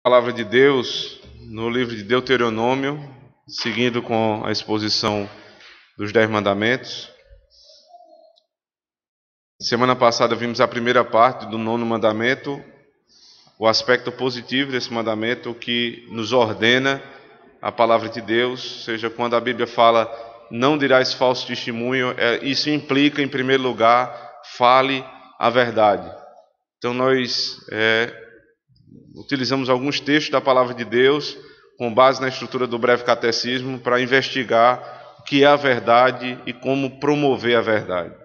Palavra de Deus no livro de Deuteronômio, seguindo com a exposição dos 10 mandamentos. Semana passada vimos a primeira parte do 9º mandamento, o aspecto positivo desse mandamento que nos ordena a palavra de Deus, ou seja, quando a Bíblia fala não dirás falso testemunho, isso implica, em primeiro lugar, fale a verdade. Então nós utilizamos alguns textos da palavra de Deus, com base na estrutura do breve catecismo, para investigar o que é a verdade e como promover a verdade.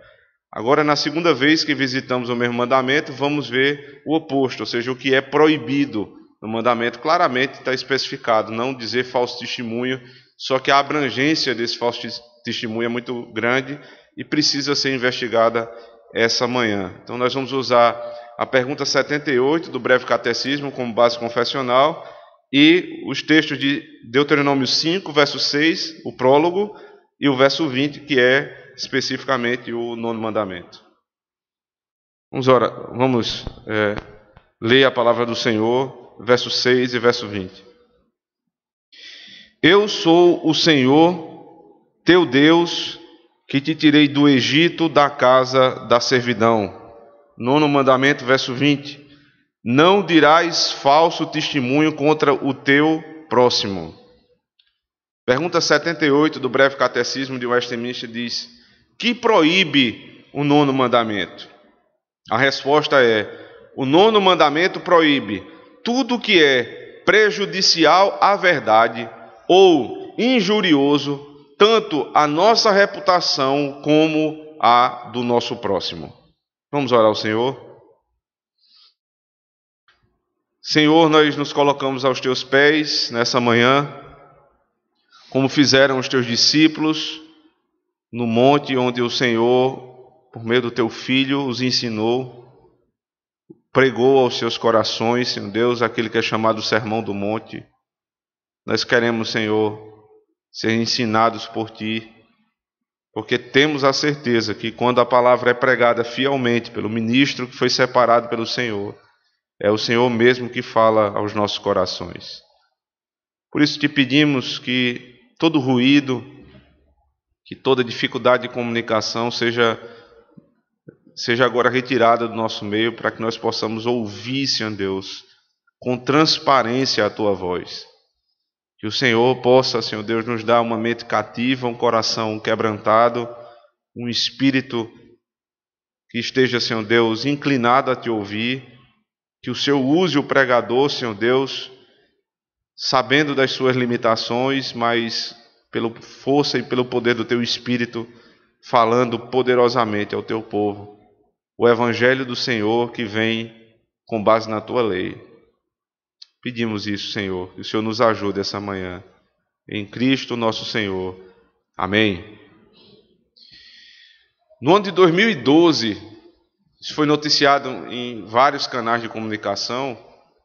Agora, na segunda vez que visitamos o mesmo mandamento, vamos ver o oposto, ou seja, o que é proibido no mandamento. Claramente está especificado, não dizer falso testemunho, só que a abrangência desse falso testemunho é muito grande e precisa ser investigada essa manhã. Então nós vamos usar a pergunta 78 do breve catecismo como base confessional e os textos de Deuteronômio 5, verso 6, o prólogo, e o verso 20, que é especificamente o 9º mandamento. Vamos ler a palavra do Senhor, verso 6 e verso 20. Eu sou o Senhor, teu Deus, que te tirei do Egito, da casa da servidão. 9º mandamento, verso 20. Não dirás falso testemunho contra o teu próximo. Pergunta 78 do breve catecismo de Westminster diz: que proíbe o 9º mandamento? A resposta é: o 9º mandamento proíbe tudo que é prejudicial à verdade ou injurioso, tanto à nossa reputação como à do nosso próximo. Vamos orar ao Senhor. Senhor, nós nos colocamos aos teus pés nessa manhã, como fizeram os teus discípulos no monte onde o Senhor, por meio do teu Filho, os ensinou, pregou aos seus corações, Senhor Deus, aquele que é chamado Sermão do Monte. Nós queremos, Senhor, ser ensinados por Ti, porque temos a certeza que quando a palavra é pregada fielmente pelo ministro que foi separado pelo Senhor, é o Senhor mesmo que fala aos nossos corações. Por isso te pedimos que todo ruído, que toda dificuldade de comunicação seja agora retirada do nosso meio, para que nós possamos ouvir, Senhor Deus, com transparência a Tua voz. Que o Senhor possa, Senhor Deus, nos dar uma mente cativa, um coração quebrantado, um espírito que esteja, Senhor Deus, inclinado a Te ouvir. Que o Senhor use o pregador, Senhor Deus, sabendo das suas limitações, mas pela força e pelo poder do Teu Espírito, falando poderosamente ao Teu povo o Evangelho do Senhor que vem com base na Tua lei. Pedimos isso, Senhor, que o Senhor nos ajude essa manhã. Em Cristo nosso Senhor. Amém. No ano de 2012, isso foi noticiado em vários canais de comunicação,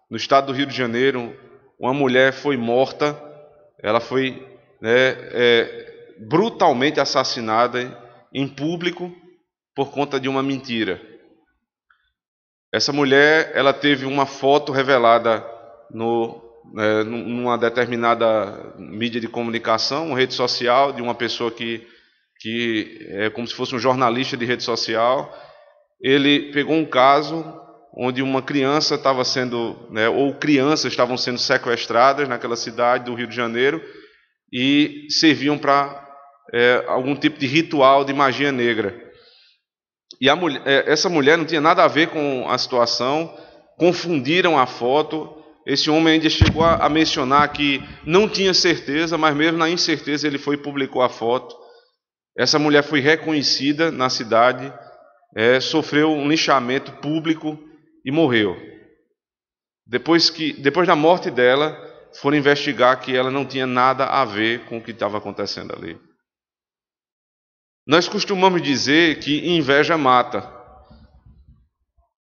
no estado do Rio de Janeiro, uma mulher foi morta, ela foi brutalmente assassinada em público por conta de uma mentira. Essa mulher, ela teve uma foto revelada numa determinada mídia de comunicação, uma rede social, de uma pessoa que é como se fosse um jornalista de rede social. Ele pegou um caso onde uma criança estava sendo, ou crianças estavam sendo sequestradas naquela cidade do Rio de Janeiro e serviam para algum tipo de ritual de magia negra. E essa mulher não tinha nada a ver com a situação, confundiram a foto. Esse homem ainda chegou a mencionar que não tinha certeza, mas mesmo na incerteza ele foi e publicou a foto. Essa mulher foi reconhecida na cidade, sofreu um linchamento público e morreu. Depois da morte dela, foram investigar que ela não tinha nada a ver com o que estava acontecendo ali. Nós costumamos dizer que inveja mata,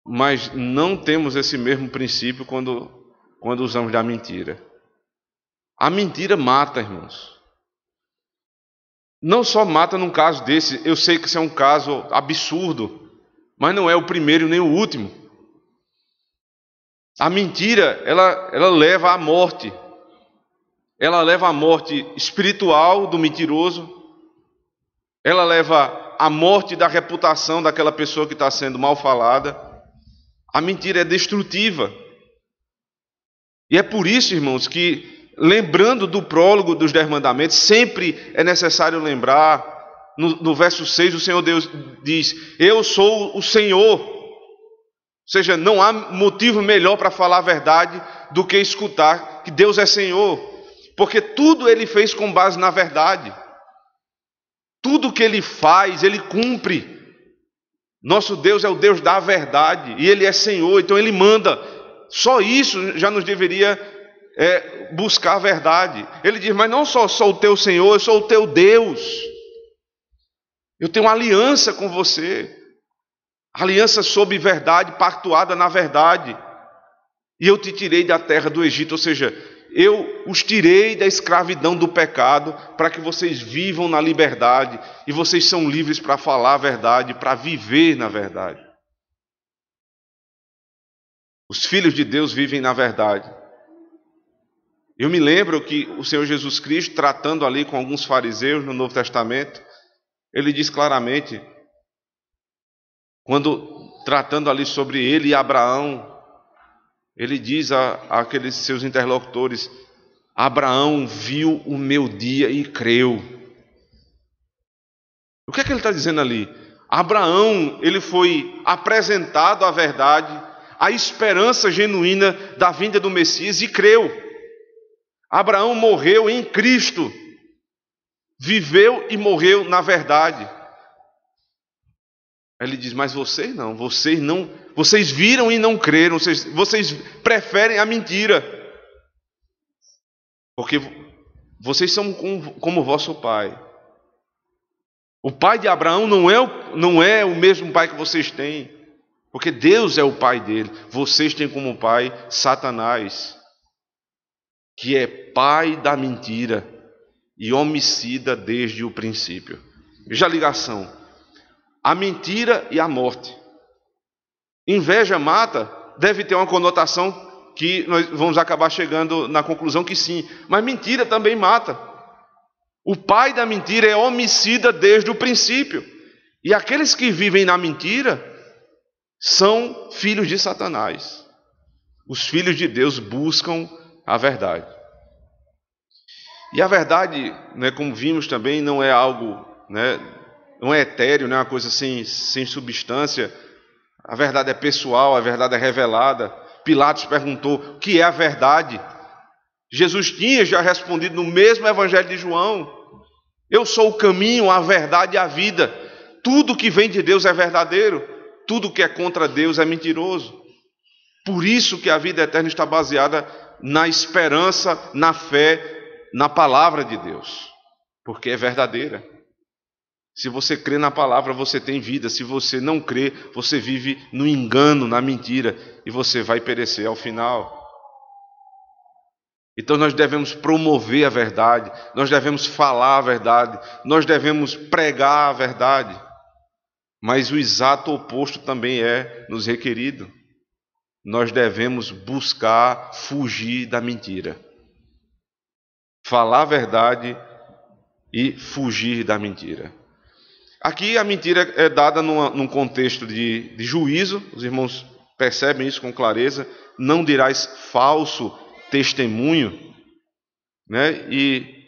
mas não temos esse mesmo princípio quando usamos da mentira. A mentira mata, irmãos. Não só mata num caso desse, eu sei que isso é um caso absurdo, mas não é o primeiro nem o último. A mentira, ela leva à morte. Ela leva à morte espiritual do mentiroso. Ela leva à morte da reputação daquela pessoa que está sendo mal falada. A mentira é destrutiva. E é por isso, irmãos, que lembrando do prólogo dos 10 mandamentos, sempre é necessário lembrar, no verso 6, o Senhor Deus diz: eu sou o Senhor. Ou seja, não há motivo melhor para falar a verdade do que escutar que Deus é Senhor. Porque tudo Ele fez com base na verdade. Tudo que Ele faz, Ele cumpre. Nosso Deus é o Deus da verdade e Ele é Senhor, então Ele manda. Só isso já nos deveria buscar a verdade. Ele diz: mas não só sou o teu Senhor, eu sou o teu Deus. Eu tenho uma aliança com você. Aliança sob verdade, pactuada na verdade. E eu te tirei da terra do Egito, ou seja, eu os tirei da escravidão do pecado para que vocês vivam na liberdade. E vocês são livres para falar a verdade, para viver na verdade. Os filhos de Deus vivem na verdade. Eu me lembro que o Senhor Jesus Cristo, tratando ali com alguns fariseus no Novo Testamento, Ele diz claramente, quando tratando ali sobre ele e Abraão, Ele diz àqueles seus interlocutores: Abraão viu o meu dia e creu. O que é que ele está dizendo ali? Abraão, ele foi apresentado à verdade, à esperança genuína da vinda do Messias e creu. Abraão morreu em Cristo, viveu e morreu na verdade. Ele diz: mas vocês não, vocês viram e não creram, vocês preferem a mentira, porque vocês são como vosso pai. O pai de Abraão não é o mesmo pai que vocês têm, porque Deus é o pai dele. Vocês têm como pai Satanás, que é pai da mentira e homicida desde o princípio. Veja a ligação. A mentira e a morte. Inveja mata, deve ter uma conotação que nós vamos acabar chegando na conclusão que sim, mas mentira também mata. O pai da mentira é homicida desde o princípio. E aqueles que vivem na mentira são filhos de Satanás. Os filhos de Deus buscam a verdade. E a verdade, como vimos também, não é algo, não é etéreo, não é uma coisa sem substância. A verdade é pessoal, a verdade é revelada. Pilatos perguntou: o que é a verdade? Jesus tinha já respondido no mesmo Evangelho de João: eu sou o caminho, a verdade e a vida. Tudo que vem de Deus é verdadeiro, tudo que é contra Deus é mentiroso. Por isso que a vida eterna está baseada na esperança, na fé, na palavra de Deus, porque é verdadeira. Se você crê na palavra, você tem vida. Se você não crê, você vive no engano, na mentira, e você vai perecer ao final. Então nós devemos promover a verdade, nós devemos falar a verdade, nós devemos pregar a verdade. Mas o exato oposto também é nos requerido. Nós devemos buscar fugir da mentira. Falar a verdade e fugir da mentira. Aqui a mentira é dada num contexto de juízo, os irmãos percebem isso com clareza. Não dirás falso testemunho. E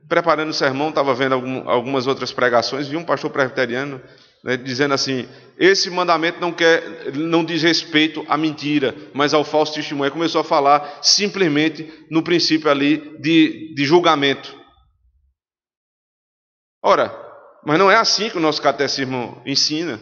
preparando o sermão, estava vendo algumas outras pregações, vi um pastor presbiteriano dizendo assim: esse mandamento não diz respeito à mentira, mas ao falso testemunho. Começou a falar simplesmente no princípio ali de julgamento. Ora, mas não é assim que o nosso catecismo ensina.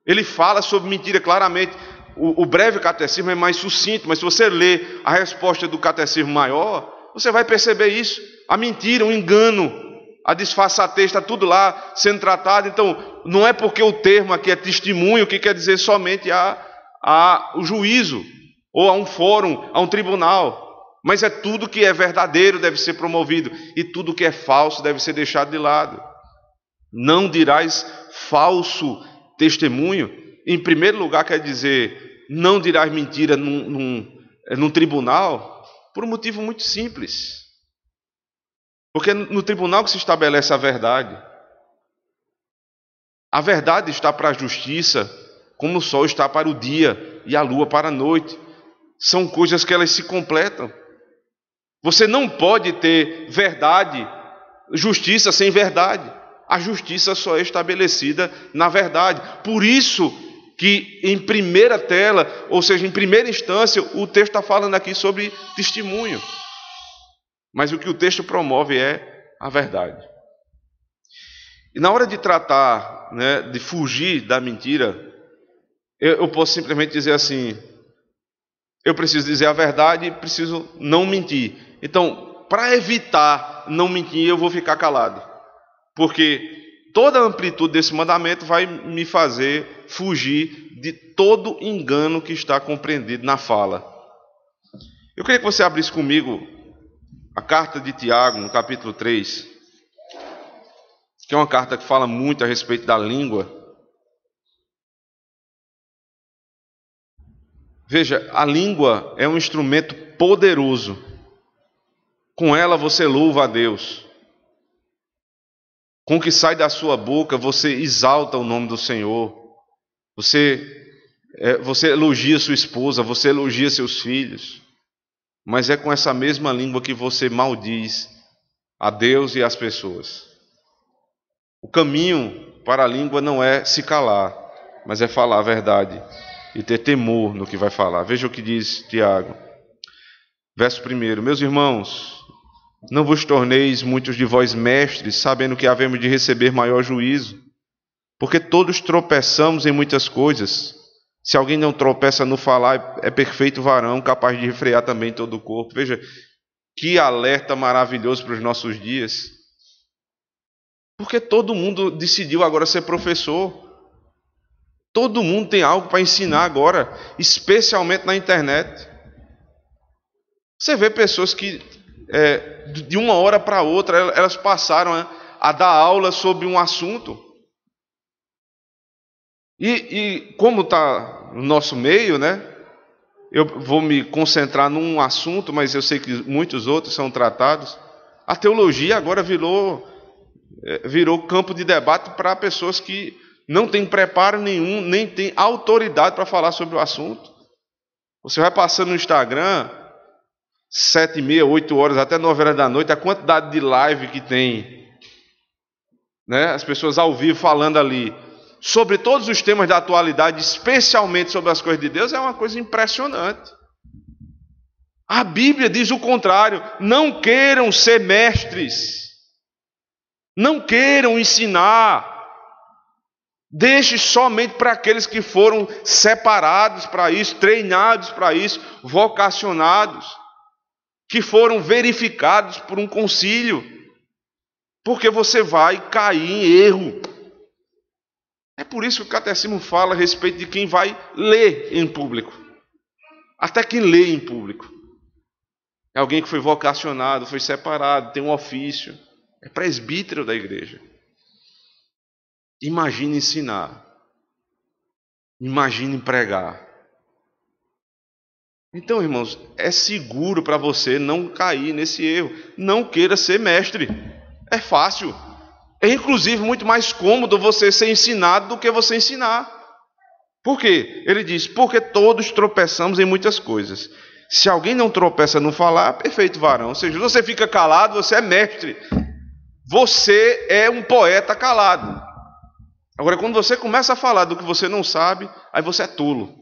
Ele fala sobre mentira claramente. O breve catecismo é mais sucinto, mas se você ler a resposta do catecismo maior, você vai perceber isso. A mentira, o engano, a disfarçatez, está tudo lá sendo tratado. Então, não é porque o termo aqui é testemunho que quer dizer somente o juízo, ou a um fórum, a um tribunal. Mas é tudo que é verdadeiro deve ser promovido, e tudo que é falso deve ser deixado de lado. Não dirás falso testemunho. Em primeiro lugar, quer dizer, não dirás mentira num tribunal? Por um motivo muito simples. Porque no tribunal que se estabelece a verdade. A verdade está para a justiça, como o sol está para o dia e a lua para a noite. São coisas que elas se completam. Você não pode ter verdade, justiça sem verdade. A justiça só é estabelecida na verdade. Por isso que em primeira tela, ou seja, em primeira instância, o texto está falando aqui sobre testemunho. Mas o que o texto promove é a verdade. E na hora de tratar, de fugir da mentira, eu posso simplesmente dizer assim: eu preciso dizer a verdade e preciso não mentir. Então, para evitar não mentir, eu vou ficar calado. Porque toda a amplitude desse mandamento vai me fazer fugir de todo engano que está compreendido na fala. Eu queria que você abrisse comigo a carta de Tiago, no capítulo 3, que é uma carta que fala muito a respeito da língua. Veja, a língua é um instrumento poderoso. Com ela você louva a Deus. Com o que sai da sua boca, você exalta o nome do Senhor. Você elogia sua esposa, você elogia seus filhos. Mas é com essa mesma língua que você maldiz a Deus e as pessoas. O caminho para a língua não é se calar, mas é falar a verdade e ter temor no que vai falar. Veja o que diz Tiago. Verso 1. Meus irmãos, não vos torneis muitos de vós mestres, sabendo que havemos de receber maior juízo. Porque todos tropeçamos em muitas coisas. Se alguém não tropeça no falar, é perfeito varão, capaz de refrear também todo o corpo. Veja, que alerta maravilhoso para os nossos dias. Porque todo mundo decidiu agora ser professor. Todo mundo tem algo para ensinar agora, especialmente na internet. Você vê pessoas que, de uma hora para outra, elas passaram a dar aula sobre um assunto. E como está no nosso meio, eu vou me concentrar num assunto, mas eu sei que muitos outros são tratados. A teologia agora virou campo de debate para pessoas que não têm preparo nenhum, nem têm autoridade para falar sobre o assunto. Você vai passando no Instagram, 7h30, 8 horas, até 9 horas da noite, a quantidade de live que tem, as pessoas ao vivo falando ali, sobre todos os temas da atualidade, especialmente sobre as coisas de Deus, é uma coisa impressionante. A Bíblia diz o contrário: não queiram ser mestres, não queiram ensinar, deixe somente para aqueles que foram separados para isso, treinados para isso, vocacionados, que foram verificados por um concílio, porque você vai cair em erro. É por isso que o catecismo fala a respeito de quem vai ler em público. Até quem lê em público é alguém que foi vocacionado, foi separado, tem um ofício, é presbítero da igreja. Imagine ensinar, imagine pregar. Então, irmãos, é seguro para você não cair nesse erro. Não queira ser mestre. É fácil. É inclusive muito mais cômodo você ser ensinado do que você ensinar. Por quê? Ele diz: porque todos tropeçamos em muitas coisas. Se alguém não tropeça no falar, é perfeito varão. Ou seja, você fica calado, você é mestre. Você é um poeta calado. Agora, quando você começa a falar do que você não sabe, aí você é tolo.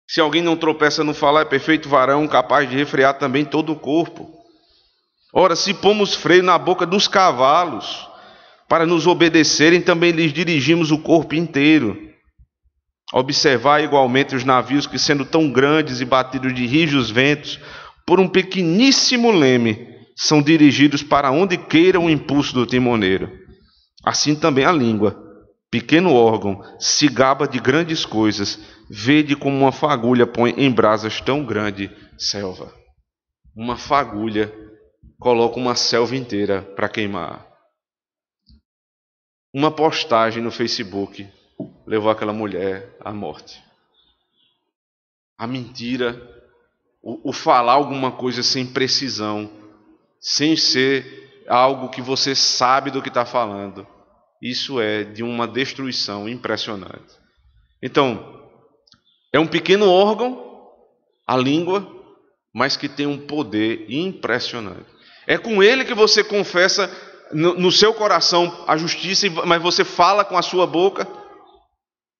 Se alguém não tropeça no falar, é perfeito varão, capaz de refrear também todo o corpo. Ora, se pomos freio na boca dos cavalos, para nos obedecerem, também lhes dirigimos o corpo inteiro. Observai igualmente os navios que, sendo tão grandes e batidos de rijos ventos, por um pequeníssimo leme, são dirigidos para onde queira o impulso do timoneiro. Assim também a língua, pequeno órgão, se gaba de grandes coisas. Vede como uma fagulha põe em brasas tão grande selva. Uma fagulha coloca uma selva inteira para queimar. Uma postagem no Facebook levou aquela mulher à morte. a mentira, o falar alguma coisa sem precisão, sem ser algo que você sabe do que está falando, isso é de uma destruição impressionante. Então, é um pequeno órgão, a língua, mas que tem um poder impressionante. É com ele que você confessa no seu coração a justiça, mas você fala com a sua boca,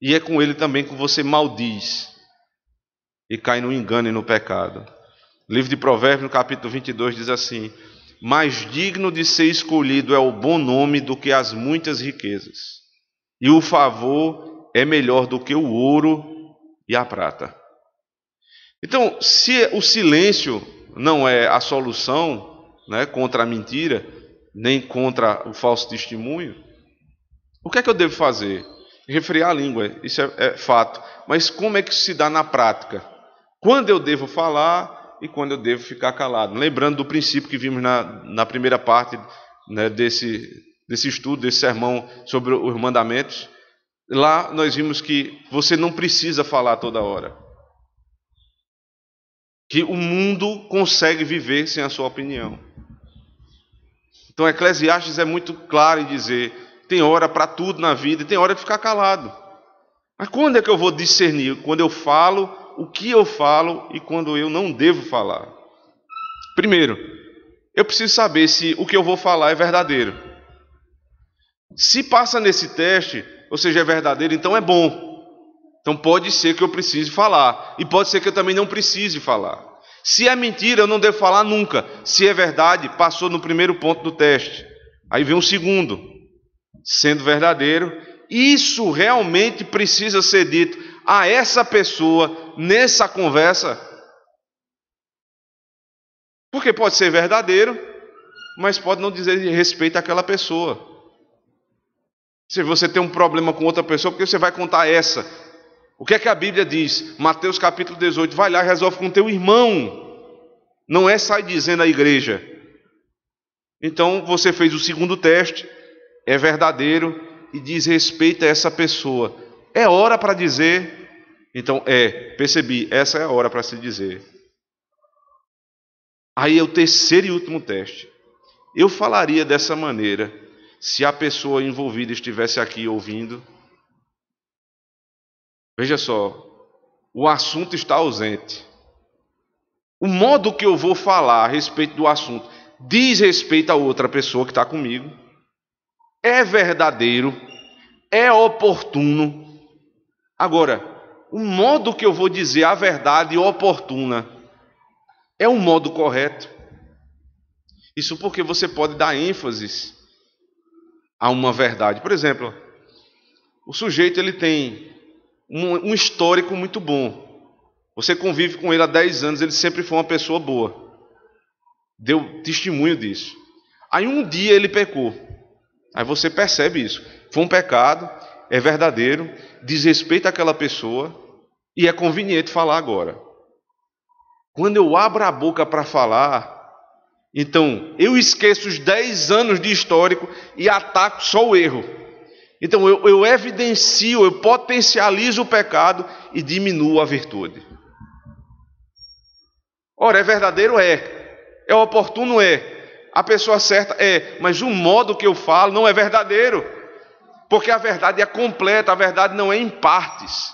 e é com ele também que você maldiz e cai no engano e no pecado. O livro de Provérbios, no capítulo 22, diz assim: mais digno de ser escolhido é o bom nome do que as muitas riquezas, e o favor é melhor do que o ouro e a prata. Então, se o silêncio não é a solução, né, contra a mentira, nem contra o falso testemunho, o que é que eu devo fazer? Refrear a língua, isso é fato. Mas como é que isso se dá na prática? Quando eu devo falar e quando eu devo ficar calado? Lembrando do princípio que vimos na primeira parte, né, desse estudo, desse sermão sobre os mandamentos. Lá nós vimos que você não precisa falar toda hora. Que o mundo consegue viver sem a sua opinião. Então, Eclesiastes é muito claro em dizer: tem hora para tudo na vida e tem hora de ficar calado. Mas quando é que eu vou discernir? Quando eu falo, o que eu falo e quando eu não devo falar. Primeiro, eu preciso saber se o que eu vou falar é verdadeiro. Se passa nesse teste, ou seja, é verdadeiro, então é bom. Então pode ser que eu precise falar. E pode ser que eu também não precise falar. Se é mentira, eu não devo falar nunca. Se é verdade, passou no primeiro ponto do teste. Aí vem um segundo. Sendo verdadeiro, isso realmente precisa ser dito a essa pessoa nessa conversa. Porque pode ser verdadeiro, mas pode não dizer respeito àquela pessoa. Se você tem um problema com outra pessoa, porque você vai contar essa? O que é que a Bíblia diz? Mateus capítulo 18, vai lá e resolve com teu irmão. Não é sai dizendo à igreja. Então você fez o segundo teste, é verdadeiro e diz respeito a essa pessoa. É hora para dizer? Então percebi, essa é a hora para se dizer. Aí é o terceiro e último teste. Eu falaria dessa maneira se a pessoa envolvida estivesse aqui ouvindo. Veja só, o assunto está ausente. O modo que eu vou falar a respeito do assunto diz respeito a outra pessoa que está comigo. É verdadeiro, é oportuno. Agora, o modo que eu vou dizer a verdade oportuna é um modo correto. Isso porque você pode dar ênfase a uma verdade. Por exemplo, o sujeito ele tem um histórico muito bom. Você convive com ele há 10 anos, ele sempre foi uma pessoa boa. Deu testemunho disso. Aí um dia ele pecou. Aí você percebe isso. Foi um pecado, é verdadeiro, diz respeito àquela pessoa e é conveniente falar agora. Quando eu abro a boca para falar, então eu esqueço os 10 anos de histórico e ataco só o erro. Então eu evidencio, eu potencializo o pecado e diminuo a virtude. Ora, é verdadeiro? É oportuno? A pessoa certa? Mas o modo que eu falo não é verdadeiro, porque a verdade é completa, a verdade não é em partes.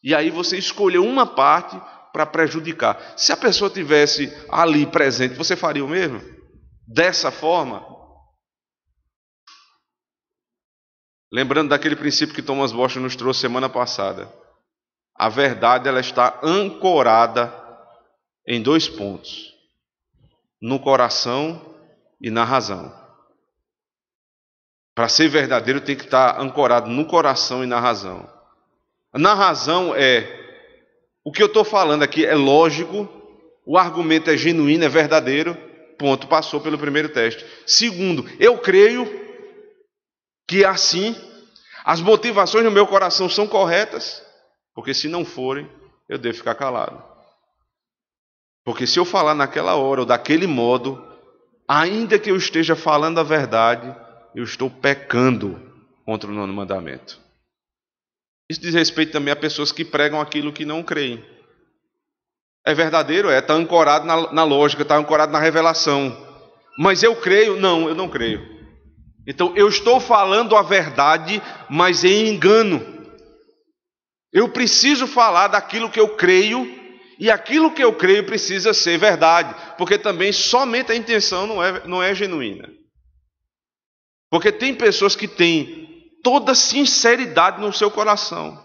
E aí você escolheu uma parte para prejudicar. Se a pessoa tivesse ali presente, você faria o mesmo? Dessa forma? Lembrando daquele princípio que Thomas Bosch nos trouxe semana passada. A verdade ela está ancorada em 2 pontos: no coração e na razão. Para ser verdadeiro tem que estar ancorado no coração e na razão. Na razão o que eu estou falando aqui é lógico, o argumento é genuíno, é verdadeiro, ponto, passou pelo primeiro teste. Segundo, eu creio que assim as motivações no meu coração são corretas, porque se não forem, eu devo ficar calado. Porque se eu falar naquela hora ou daquele modo, ainda que eu esteja falando a verdade, eu estou pecando contra o 9º mandamento. Isso diz respeito também a pessoas que pregam aquilo que não creem. É verdadeiro? Está ancorado na lógica, está ancorado na revelação. Mas eu creio? Não, eu não creio. Então eu estou falando a verdade, mas em engano. Eu preciso falar daquilo que eu creio, e aquilo que eu creio precisa ser verdade, porque também somente a intenção não é genuína. Porque tem pessoas que têm toda sinceridade no seu coração,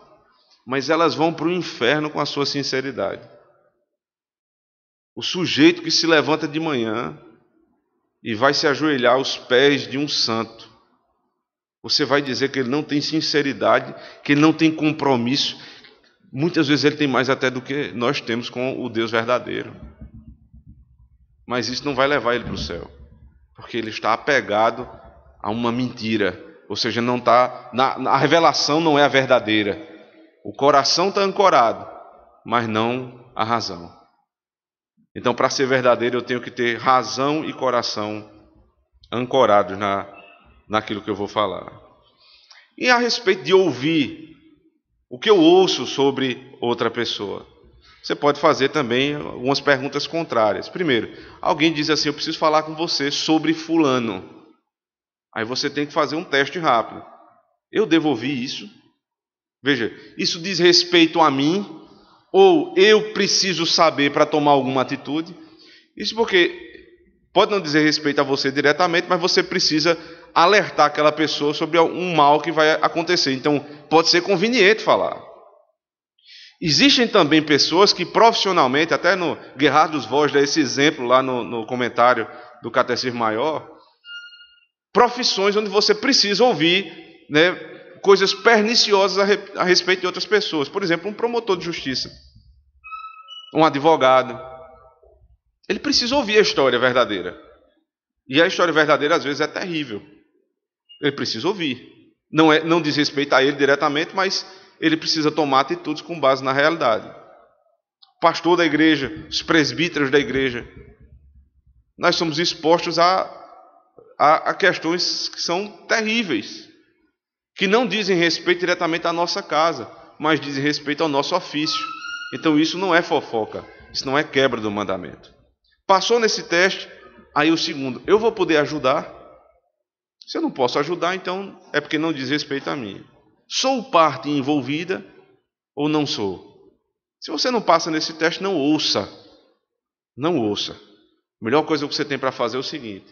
mas elas vão para o inferno com a sua sinceridade. O sujeito que se levanta de manhã e vai se ajoelhar aos pés de um santo, você vai dizer que ele não tem sinceridade, que ele não tem compromisso. Muitas vezes ele tem mais até do que nós temos com o Deus verdadeiro. Mas isso não vai levar ele para o céu, porque ele está apegado a uma mentira. Ou seja, não está, a revelação não é a verdadeira. O coração está ancorado, mas não a razão. Então, para ser verdadeiro, eu tenho que ter razão e coração ancorados naquilo que eu vou falar. E a respeito de ouvir, o que eu ouço sobre outra pessoa? Você pode fazer também algumas perguntas contrárias. Primeiro, alguém diz assim: eu preciso falar com você sobre fulano. Aí você tem que fazer um teste rápido. Eu devo ouvir isso? Veja, isso diz respeito a mim? Ou eu preciso saber para tomar alguma atitude? Isso porque pode não dizer respeito a você diretamente, mas você precisa alertar aquela pessoa sobre um mal que vai acontecer. Então, pode ser conveniente falar. Existem também pessoas que profissionalmente, até no Gerhard dos Vos dá esse exemplo lá no comentário do Catecismo Maior, profissões onde você precisa ouvir, né, coisas perniciosas a respeito de outras pessoas. Por exemplo, um promotor de justiça, um advogado. Ele precisa ouvir a história verdadeira. E a história verdadeira, às vezes, é terrível. Ele precisa ouvir. Não diz respeito a ele diretamente, mas ele precisa tomar atitudes com base na realidade. Pastor da igreja, os presbíteros da igreja, nós somos expostos a questões que são terríveis, que não dizem respeito diretamente à nossa casa, mas dizem respeito ao nosso ofício. Então isso não é fofoca, isso não é quebra do mandamento. Passou nesse teste, aí o segundo: eu vou poder ajudar? Se eu não posso ajudar, então é porque não diz respeito a mim. Sou parte envolvida ou não sou? Se você não passa nesse teste, não ouça. Não ouça. A melhor coisa que você tem para fazer é o seguinte: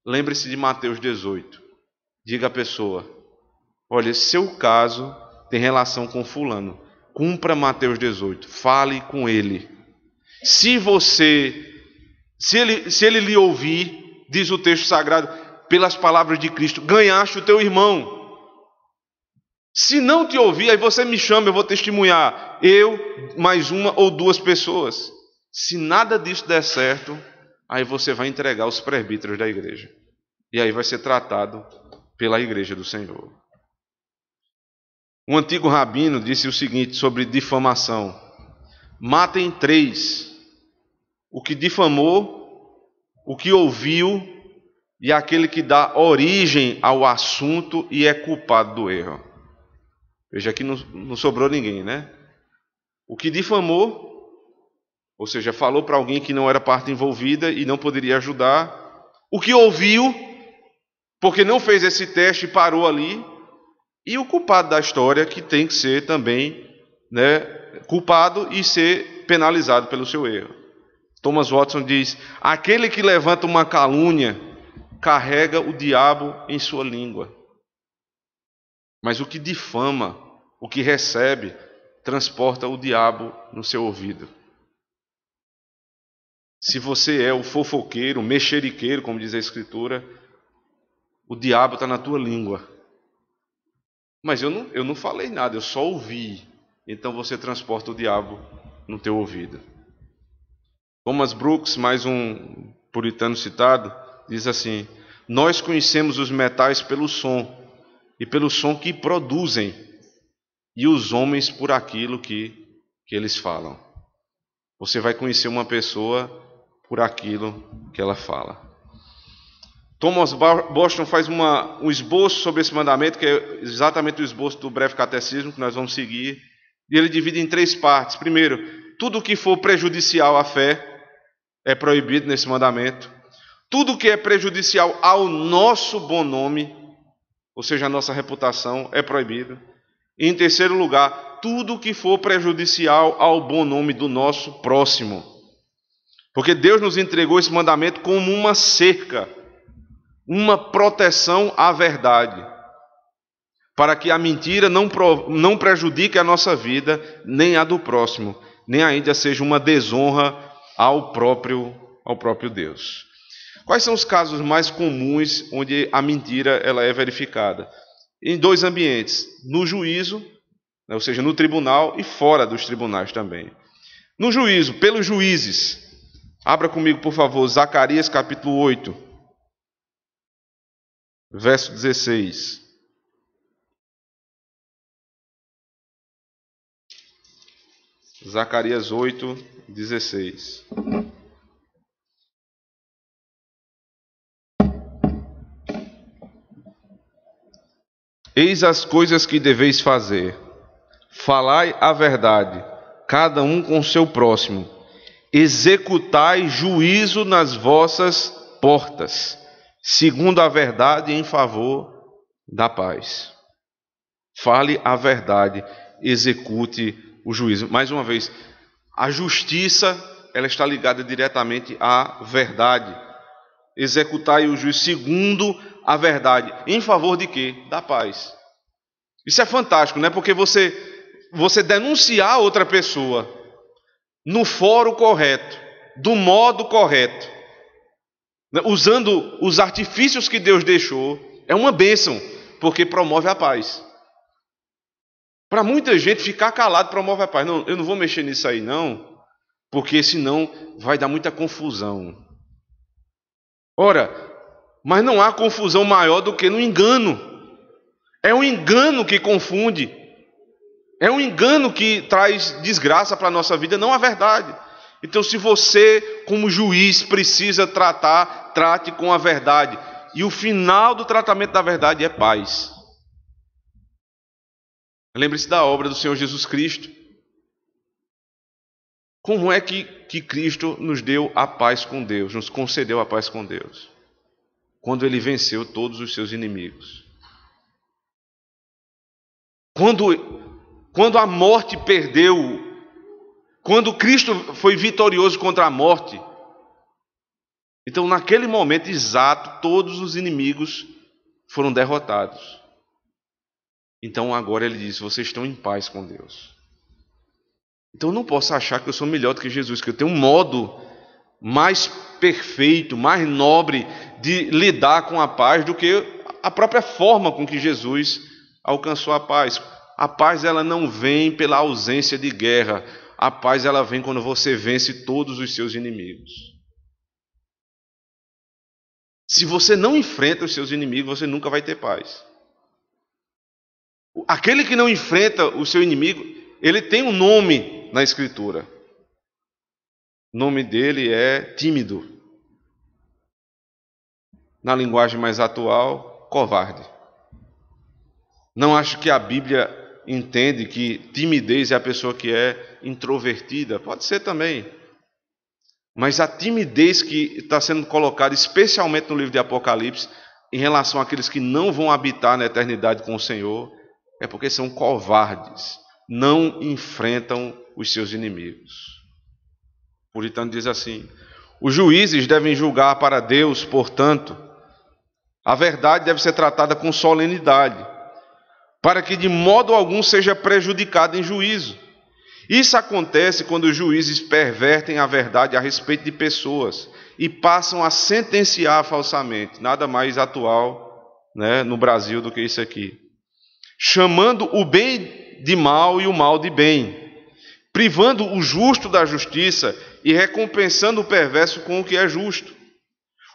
lembre-se de Mateus 18. Diga à pessoa: olha, seu caso tem relação com fulano. Cumpra Mateus 18. Fale com ele. Se ele lhe ouvir, diz o texto sagrado, pelas palavras de Cristo, ganhaste o teu irmão. Se não te ouvir, aí você me chama, eu vou testemunhar. Eu, mais uma ou duas pessoas. Se nada disso der certo, aí você vai entregar os presbíteros da igreja. E aí vai ser tratado pela igreja do Senhor. Um antigo rabino disse o seguinte sobre difamação: matem 3, o que difamou, o que ouviu e aquele que dá origem ao assunto e é culpado do erro. Veja, aqui não sobrou ninguém, né? O que difamou, ou seja, falou para alguém que não era parte envolvida e não poderia ajudar. O que ouviu, porque não fez esse teste e parou ali. E o culpado da história, que tem que ser também, né, culpado e ser penalizado pelo seu erro. Thomas Watson diz: aquele que levanta uma calúnia carrega o diabo em sua língua. Mas o que difama, o que recebe, transporta o diabo no seu ouvido. Se você é o fofoqueiro, o mexeriqueiro, como diz a Escritura, o diabo está na tua língua. Mas eu não falei nada, eu só ouvi. Então você transporta o diabo no teu ouvido. Thomas Brooks, mais um puritano citado, diz assim: nós conhecemos os metais pelo som, e pelo som que produzem, e os homens por aquilo que eles falam. Você vai conhecer uma pessoa por aquilo que ela fala. Thomas Boston faz um esboço sobre esse mandamento, que é exatamente o esboço do breve catecismo que nós vamos seguir, e ele divide em 3 partes. Primeiro, tudo que for prejudicial à fé é proibido nesse mandamento. Tudo que é prejudicial ao nosso bom nome, ou seja, a nossa reputação, é proibido. E em terceiro lugar, tudo que for prejudicial ao bom nome do nosso próximo. Porque Deus nos entregou esse mandamento como uma cerca, uma proteção à verdade, para que a mentira não prejudique a nossa vida, nem a do próximo, nem ainda seja uma desonra ao próprio Deus. Quais são os casos mais comuns onde a mentira ela é verificada? Em dois ambientes, no juízo, ou seja, no tribunal e fora dos tribunais também. No juízo, pelos juízes. Abra comigo, por favor, Zacarias capítulo 8, verso 16. Zacarias 8, 16. Eis as coisas que deveis fazer. Falai a verdade, cada um com seu próximo. Executai juízo nas vossas portas, segundo a verdade em favor da paz. Fale a verdade, execute o juízo. Mais uma vez, a justiça ela está ligada diretamente à verdade. Executai o juízo segundo a verdade. Em favor de quê? Da paz. Isso é fantástico, né? Porque você denunciar outra pessoa no fórum correto, do modo correto, usando os artifícios que Deus deixou, é uma bênção, porque promove a paz. Para muita gente, ficar calado promove a paz. Não, eu não vou mexer nisso aí, não, porque senão vai dar muita confusão. Ora, mas não há confusão maior do que no engano. É o engano que confunde. É um engano que traz desgraça para a nossa vida, não a verdade. Então, se você, como juiz, precisa tratar, trate com a verdade. E o final do tratamento da verdade é paz. Lembre-se da obra do Senhor Jesus Cristo. Como é que Cristo nos deu a paz com Deus, nos concedeu a paz com Deus? Quando Ele venceu todos os seus inimigos. Quando a morte perdeu, quando Cristo foi vitorioso contra a morte, então naquele momento exato, todos os inimigos foram derrotados. Então agora ele diz, vocês estão em paz com Deus. Então eu não posso achar que eu sou melhor do que Jesus, que eu tenho um modo mais perfeito, mais nobre de lidar com a paz do que a própria forma com que Jesus alcançou a paz. A paz ela não vem pela ausência de guerra. A paz ela vem quando você vence todos os seus inimigos. Se você não enfrenta os seus inimigos, você nunca vai ter paz. Aquele que não enfrenta o seu inimigo, ele tem um nome na Escritura. O nome dele é tímido. Na linguagem mais atual, covarde. Não acho que a Bíblia entende que timidez é a pessoa que é introvertida. Pode ser também. Mas a timidez que está sendo colocada, especialmente no livro de Apocalipse, em relação àqueles que não vão habitar na eternidade com o Senhor, é porque são covardes. Não enfrentam os seus inimigos. O puritano diz assim, os juízes devem julgar para Deus, portanto, a verdade deve ser tratada com solenidade, para que de modo algum seja prejudicado em juízo. Isso acontece quando os juízes pervertem a verdade a respeito de pessoas e passam a sentenciar falsamente. Nada mais atual, né, no Brasil do que isso aqui. Chamando o bem de mal e o mal de bem, privando o justo da justiça e recompensando o perverso com o que é justo.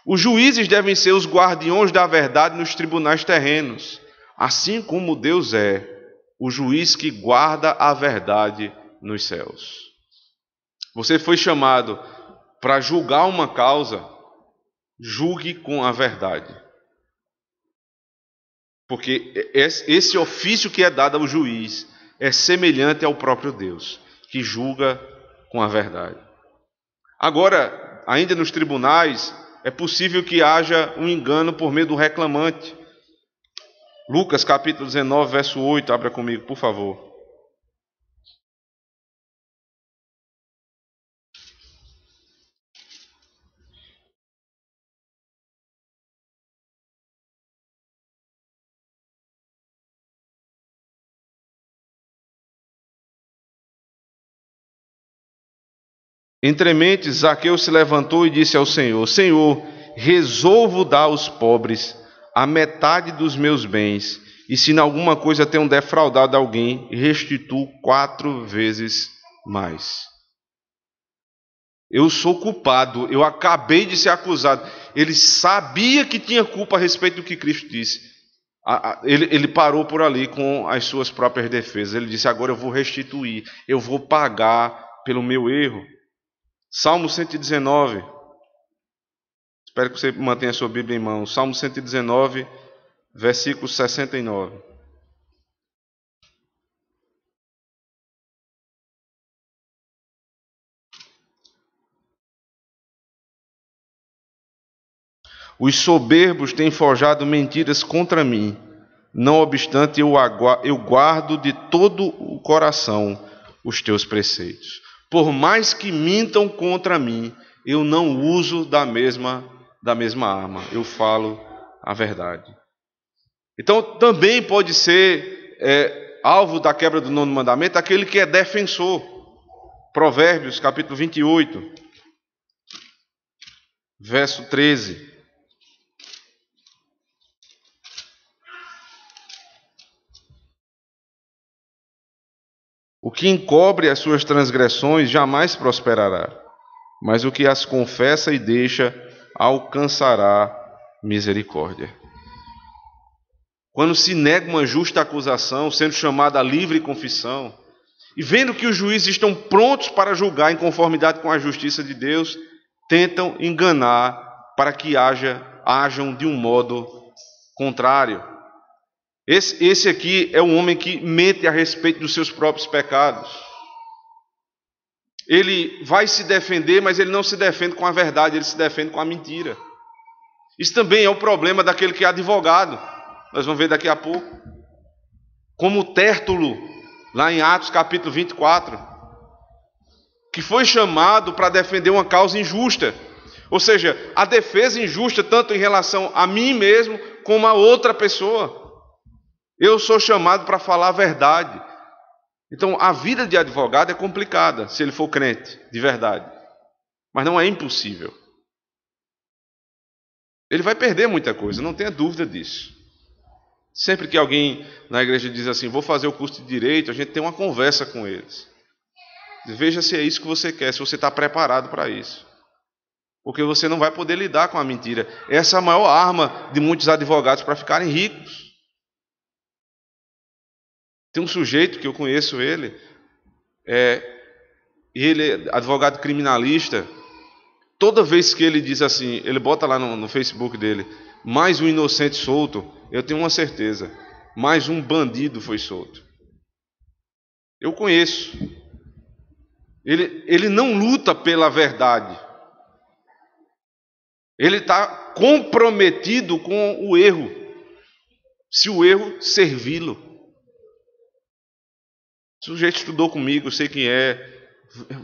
Os juízes devem ser os guardiões da verdade nos tribunais terrenos, assim como Deus é o juiz que guarda a verdade nos céus. Você foi chamado para julgar uma causa, julgue com a verdade. Porque esse ofício que é dado ao juiz é semelhante ao próprio Deus, que julga com a verdade. Agora, ainda nos tribunais, é possível que haja um engano por meio do reclamante. Lucas capítulo 19, verso 8, abra comigo, por favor. Entrementes, Zaqueu se levantou e disse ao Senhor: Senhor, resolvo dar aos pobres a metade dos meus bens, e se em alguma coisa tenho defraudado alguém, restituo 4 vezes mais. Eu sou culpado, eu acabei de ser acusado. Ele sabia que tinha culpa a respeito do que Cristo disse. Ele parou por ali com as suas próprias defesas. Ele disse: agora eu vou restituir, eu vou pagar pelo meu erro. Salmo 119. Espero que você mantenha a sua Bíblia em mão. Salmo 119, versículo 69. Os soberbos têm forjado mentiras contra mim. Não obstante, eu guardo de todo o coração os teus preceitos. Por mais que mintam contra mim, eu não uso da mesma arma. Eu falo a verdade. Então, também pode ser alvo da quebra do 9º mandamento aquele que é defensor. Provérbios, capítulo 28, verso 13. O que encobre as suas transgressões jamais prosperará, mas o que as confessa e deixa alcançará misericórdia. Quando se nega uma justa acusação, sendo chamada a livre confissão, e vendo que os juízes estão prontos para julgar em conformidade com a justiça de Deus, tentam enganar para que hajam de um modo contrário. Esse aqui é um homem que mente a respeito dos seus próprios pecados. Ele vai se defender, mas ele não se defende com a verdade, ele se defende com a mentira. Isso também é o problema daquele que é advogado. Nós vamos ver daqui a pouco. Como Tértulo, lá em Atos capítulo 24, que foi chamado para defender uma causa injusta. Ou seja, a defesa injusta tanto em relação a mim mesmo como a outra pessoa. Eu sou chamado para falar a verdade. Então, a vida de advogado é complicada, se ele for crente, de verdade. Mas não é impossível. Ele vai perder muita coisa, não tenha dúvida disso. Sempre que alguém na igreja diz assim, vou fazer o curso de Direito, a gente tem uma conversa com eles. Veja se é isso que você quer, se você está preparado para isso. Porque você não vai poder lidar com a mentira. Essa é a maior arma de muitos advogados para ficarem ricos. Tem um sujeito que eu conheço ele é advogado criminalista. Toda vez que ele diz assim, ele bota lá no Facebook dele, mais um inocente solto, eu tenho uma certeza, mais um bandido foi solto. Eu conheço. Ele não luta pela verdade. Ele está comprometido com o erro, se o erro servi-lo. O sujeito estudou comigo, eu sei quem é.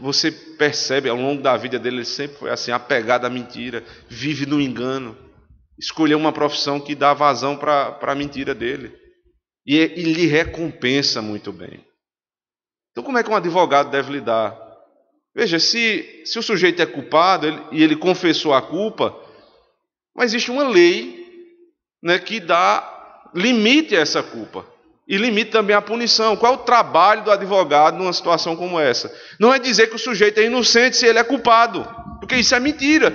Você percebe, ao longo da vida dele, ele sempre foi assim, apegado à mentira, vive no engano. Escolheu uma profissão que dá vazão para a mentira dele. E lhe recompensa muito bem. Então, como é que um advogado deve lidar? Veja, se o sujeito é culpado e ele confessou a culpa, mas existe uma lei, né, que dá limite a essa culpa. E limite também a punição. Qual é o trabalho do advogado numa situação como essa? Não é dizer que o sujeito é inocente se ele é culpado, porque isso é mentira.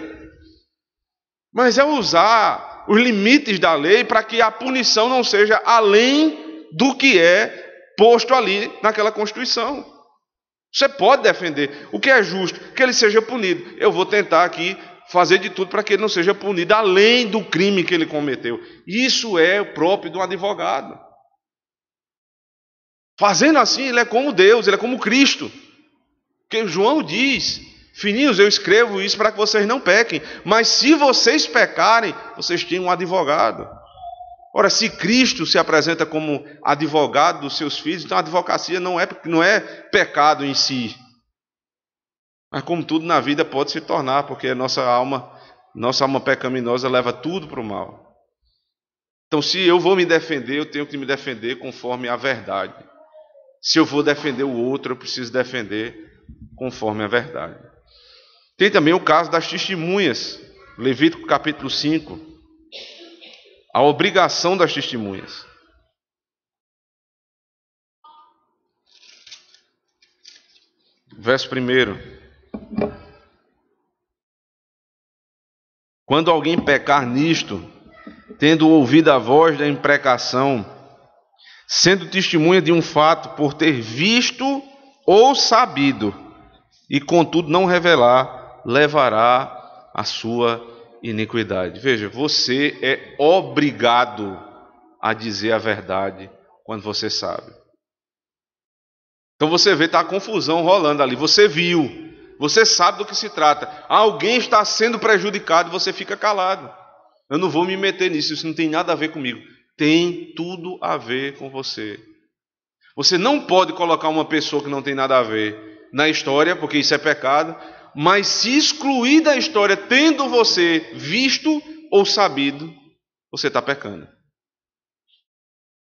Mas é usar os limites da lei para que a punição não seja além do que é posto ali naquela Constituição. Você pode defender o que é justo, que ele seja punido. Eu vou tentar aqui fazer de tudo para que ele não seja punido além do crime que ele cometeu. Isso é o próprio de um advogado. Fazendo assim, ele é como Deus, ele é como Cristo, Porque João diz: filhinhos, eu escrevo isso para que vocês não pequem, mas se vocês pecarem, vocês têm um advogado. Ora, se Cristo se apresenta como advogado dos seus filhos, então a advocacia não é pecado em si. Mas como tudo na vida pode se tornar, porque a nossa alma pecaminosa leva tudo para o mal. Então, se eu vou me defender, eu tenho que me defender conforme a verdade. Se eu vou defender o outro, eu preciso defender conforme a verdade. Tem também o caso das testemunhas. Levítico capítulo 5. A obrigação das testemunhas. Verso 1. Quando alguém pecar nisto, tendo ouvido a voz da imprecação, sendo testemunha de um fato por ter visto ou sabido, e contudo não revelar, levará a sua iniquidade. Veja, você é obrigado a dizer a verdade quando você sabe. Então você vê, está a confusão rolando ali. Você viu, você sabe do que se trata. Alguém está sendo prejudicado e você fica calado. Eu não vou me meter nisso, isso não tem nada a ver comigo. Tem tudo a ver com você. Você não pode colocar uma pessoa que não tem nada a ver na história, porque isso é pecado, mas se excluir da história, tendo você visto ou sabido, você está pecando.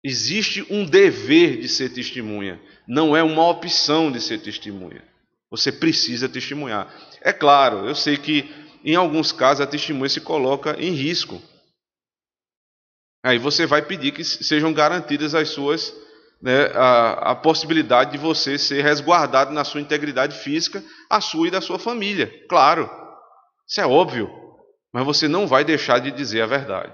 Existe um dever de ser testemunha, não é uma opção de ser testemunha. Você precisa testemunhar. É claro, eu sei que em alguns casos a testemunha se coloca em risco. Aí você vai pedir que sejam garantidas as suas, a possibilidade de você ser resguardado na sua integridade física, a sua e da sua família. Claro, isso é óbvio, mas você não vai deixar de dizer a verdade.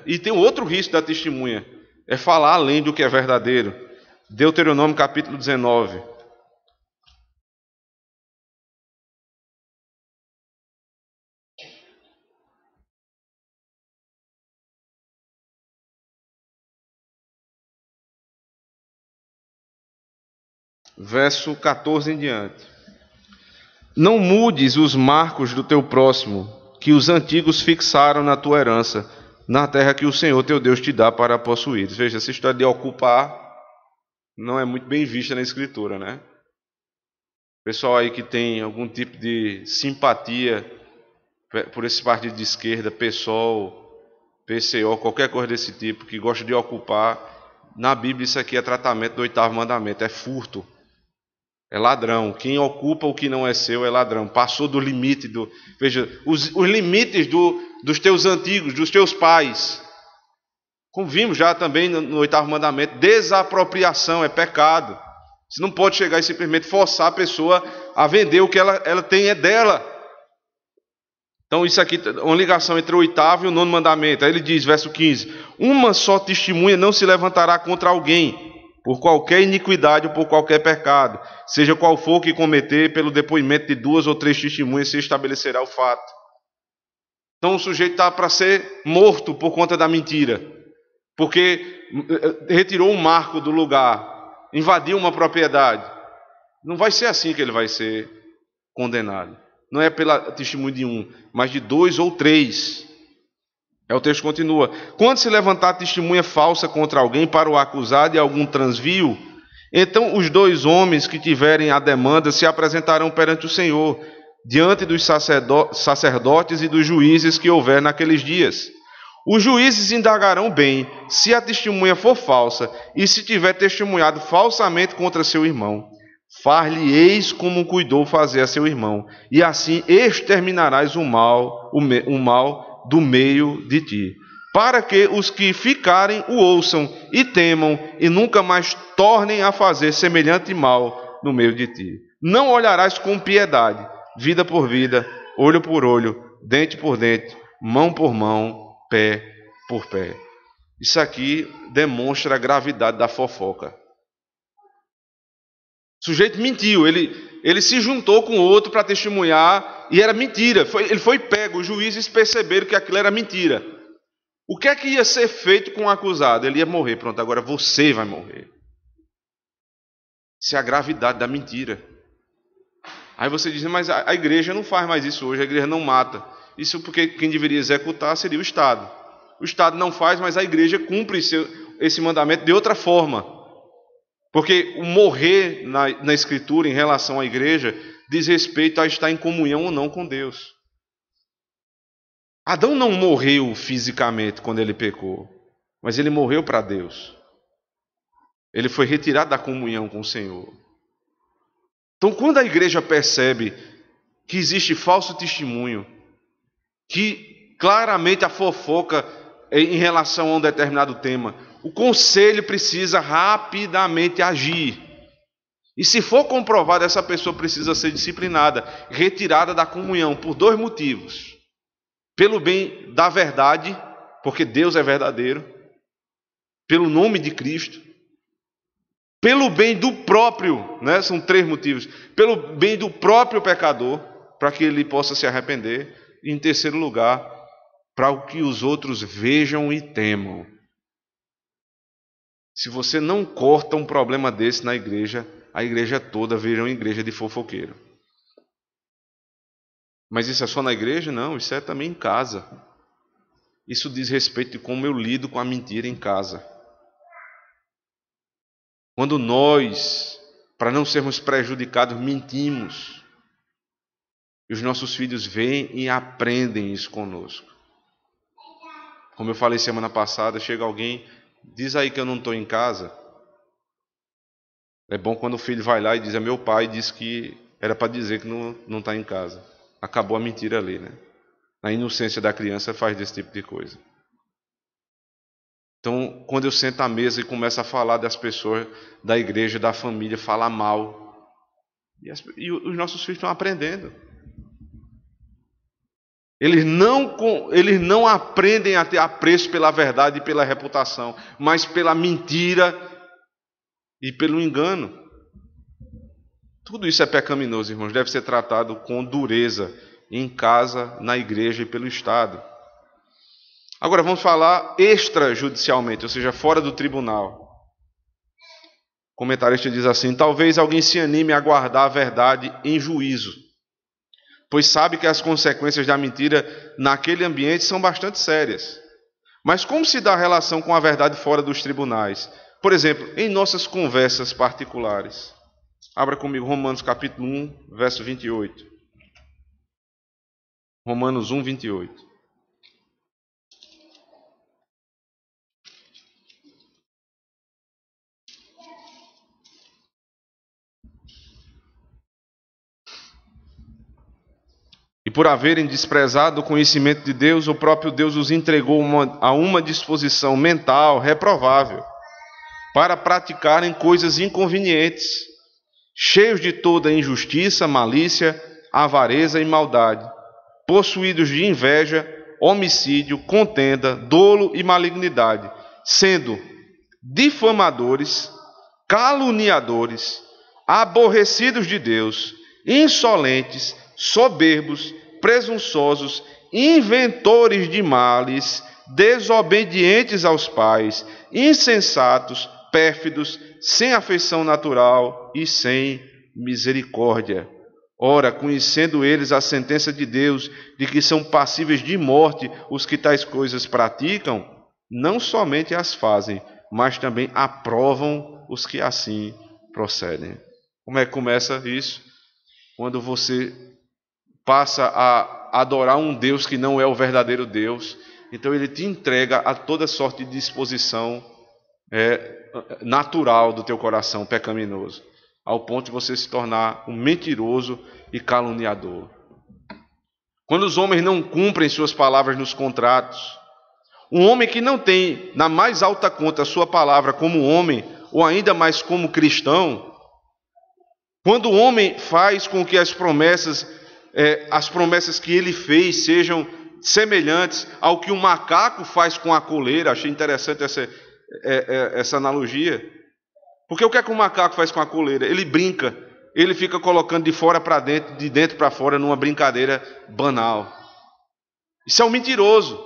E tem outro risco da testemunha, é falar além do que é verdadeiro. Deuteronômio capítulo 19. Verso 14 em diante. Não mudes os marcos do teu próximo, que os antigos fixaram na tua herança, na terra que o Senhor teu Deus te dá para possuir. Veja, essa história de ocupar não é muito bem vista na Escritura, né? Pessoal aí que tem algum tipo de simpatia por esse partido de esquerda, PSOL, PCO, qualquer coisa desse tipo, que gosta de ocupar, na Bíblia isso aqui é tratamento do 8º mandamento, é furto. É ladrão. Quem ocupa o que não é seu é ladrão. Passou do limite do... Veja, os limites dos teus antigos, dos teus pais. Como vimos já também no 8º mandamento, desapropriação é pecado. Você não pode chegar e simplesmente forçar a pessoa a vender o que ela tem é dela. Então isso aqui é uma ligação entre o 8º e o 9º mandamento. Aí ele diz, verso 15, uma só testemunha não se levantará contra alguém, por qualquer iniquidade ou por qualquer pecado, seja qual for que cometer, pelo depoimento de 2 ou 3 testemunhas se estabelecerá o fato. Então o sujeito está para ser morto por conta da mentira, porque retirou um marco do lugar, invadiu uma propriedade. Não vai ser assim que ele vai ser condenado. Não é pela testemunho de 1, mas de 2 ou 3. O texto continua. Quando se levantar testemunha falsa contra alguém para o acusar de algum transvio, então os 2 homens que tiverem a demanda se apresentarão perante o Senhor, diante dos sacerdotes e dos juízes que houver naqueles dias. Os juízes indagarão bem se a testemunha for falsa e se tiver testemunhado falsamente contra seu irmão. Far-lhe-eis como cuidou fazer a seu irmão, e assim exterminarás o mal do meio de ti, para que os que ficarem o ouçam e temam, e nunca mais tornem a fazer semelhante mal no meio de ti. Não olharás com piedade, vida por vida, olho por olho, dente por dente, mão por mão, pé por pé. Isso aqui demonstra a gravidade da fofoca. O sujeito mentiu, ele se juntou com outro para testemunhar e era mentira. Ele foi pego, os juízes perceberam que aquilo era mentira. O que é que ia ser feito com o acusado? Ele ia morrer, pronto, agora você vai morrer. Isso é a gravidade da mentira. Aí você diz, mas a igreja não faz mais isso hoje, a igreja não mata. Isso porque quem deveria executar seria o Estado. O Estado não faz, mas a igreja cumpre esse mandamento de outra forma. Porque o morrer na Escritura em relação à igreja diz respeito a estar em comunhão ou não com Deus. Adão não morreu fisicamente quando ele pecou, mas ele morreu para Deus. Ele foi retirado da comunhão com o Senhor. Então, quando a igreja percebe que existe falso testemunho, que claramente a fofoca em relação a um determinado tema, o conselho precisa rapidamente agir. E se for comprovado, essa pessoa precisa ser disciplinada, retirada da comunhão, por 2 motivos. Pelo bem da verdade, porque Deus é verdadeiro, pelo nome de Cristo, pelo bem do próprio, né? São 3 motivos, pelo bem do próprio pecador, para que ele possa se arrepender, e em terceiro lugar, para que os outros vejam e temam. Se você não corta um problema desse na igreja, a igreja toda vira uma igreja de fofoqueiro. Mas isso é só na igreja? Não, isso é também em casa. Isso diz respeito de como eu lido com a mentira em casa. Quando nós, para não sermos prejudicados, mentimos, e os nossos filhos veem e aprendem isso conosco. Como eu falei semana passada, chega alguém, diz aí que eu não estou em casa. É bom quando o filho vai lá e diz, meu pai disse que era para dizer que não está em casa. Acabou a mentira ali, né? A inocência da criança faz desse tipo de coisa. Então, quando eu sento à mesa e começo a falar das pessoas da igreja, da família, falar mal, e os nossos filhos estão aprendendo. Eles não aprendem a ter apreço pela verdade e pela reputação, mas pela mentira e pelo engano. Tudo isso é pecaminoso, irmãos. Deve ser tratado com dureza em casa, na igreja e pelo Estado. Agora vamos falar extrajudicialmente, ou seja, fora do tribunal. O comentarista diz assim: talvez alguém se anime a guardar a verdade em juízo, pois sabe que as consequências da mentira naquele ambiente são bastante sérias. Mas como se dá a relação com a verdade fora dos tribunais? Por exemplo, em nossas conversas particulares. Abra comigo Romanos capítulo 1, verso 28. Romanos 1, 28. E por haverem desprezado o conhecimento de Deus, o próprio Deus os entregou a uma disposição mental reprovável, para praticarem coisas inconvenientes, cheios de toda injustiça, malícia, avareza e maldade, possuídos de inveja, homicídio, contenda, dolo e malignidade, sendo difamadores, caluniadores, aborrecidos de Deus, insolentes, soberbos, presunçosos, inventores de males, desobedientes aos pais, insensatos, pérfidos, sem afeição natural e sem misericórdia. Ora, conhecendo eles a sentença de Deus, de que são passíveis de morte os que tais coisas praticam, não somente as fazem, mas também aprovam os que assim procedem. Como é que começa isso? Quando você passa a adorar um Deus que não é o verdadeiro Deus, então ele te entrega a toda sorte de disposição natural do teu coração pecaminoso, ao ponto de você se tornar um mentiroso e caluniador. Quando os homens não cumprem suas palavras nos contratos, um homem que não tem na mais alta conta a sua palavra como homem, ou ainda mais como cristão, quando o homem faz com que as promessas que ele fez sejam semelhantes ao que o macaco faz com a coleira. Achei interessante essa analogia. Porque o que é que o macaco faz com a coleira? Ele brinca, ele fica colocando de fora para dentro, de dentro para fora, numa brincadeira banal. Isso é um mentiroso.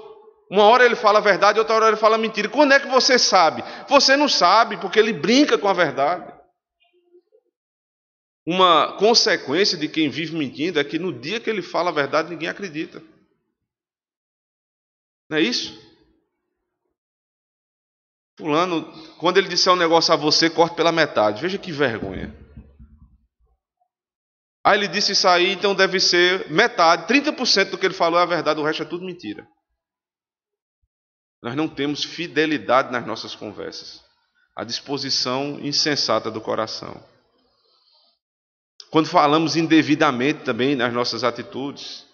Uma hora ele fala a verdade, outra hora ele fala mentira. Quando é que você sabe? Você não sabe, porque ele brinca com a verdade. uma consequência de quem vive mentindo é que no dia que ele fala a verdade, ninguém acredita. Não é isso? Fulano, quando ele disser um negócio a você, corte pela metade. Veja que vergonha. Aí ele disse isso aí, então deve ser metade, 30% do que ele falou é a verdade, o resto é tudo mentira. Nós não temos fidelidade nas nossas conversas. A disposição insensata do coração. Quando falamos indevidamente também nas nossas atitudes,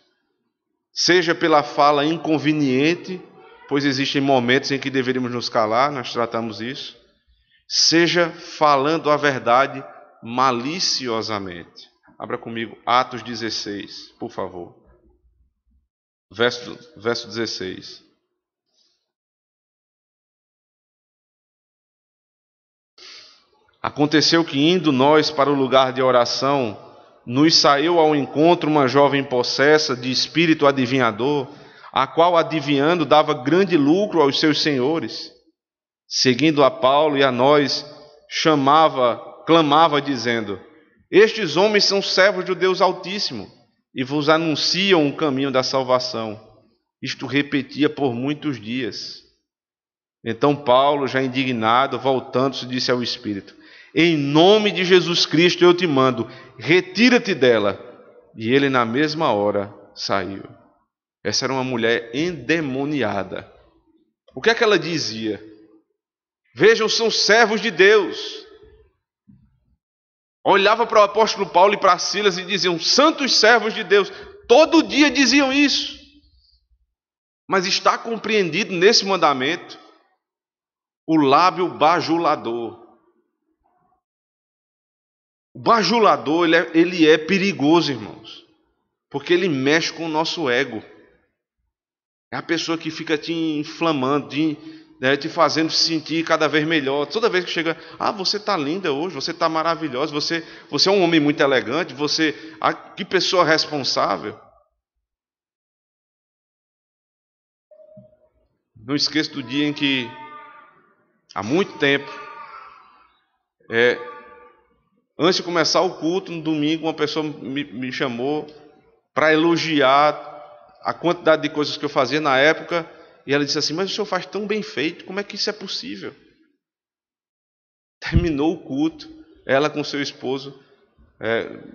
seja pela fala inconveniente, pois existem momentos em que deveríamos nos calar, nós tratamos isso, seja falando a verdade maliciosamente. Abra comigo Atos 16, por favor. Verso 16. Aconteceu que, indo nós para o lugar de oração, nos saiu ao encontro uma jovem possessa de espírito adivinhador, a qual, adivinhando, dava grande lucro aos seus senhores. Seguindo a Paulo e a nós, clamava, dizendo: estes homens são servos do Deus Altíssimo e vos anunciam o caminho da salvação. Isto repetia por muitos dias. Então Paulo, já indignado, voltando-se, disse ao Espírito: em nome de Jesus Cristo eu te mando, retira-te dela. E ele na mesma hora saiu. Essa era uma mulher endemoniada. O que é que ela dizia? Vejam, são servos de Deus. Olhava para o apóstolo Paulo e para Silas e diziam: santos servos de Deus. Todo dia diziam isso. Mas está compreendido nesse mandamento o lábio bajulador. O bajulador, ele é perigoso, irmãos, porque ele mexe com o nosso ego. É a pessoa que fica te inflamando, te fazendo se sentir cada vez melhor. Toda vez que chega, você está linda hoje, você está maravilhosa, você é um homem muito elegante, que pessoa responsável. Não esqueço do dia em que, há muito tempo, antes de começar o culto, no domingo, uma pessoa me chamou para elogiar a quantidade de coisas que eu fazia na época, e ela disse assim: mas o senhor faz tão bem feito, como é que isso é possível? Terminou o culto, ela com seu esposo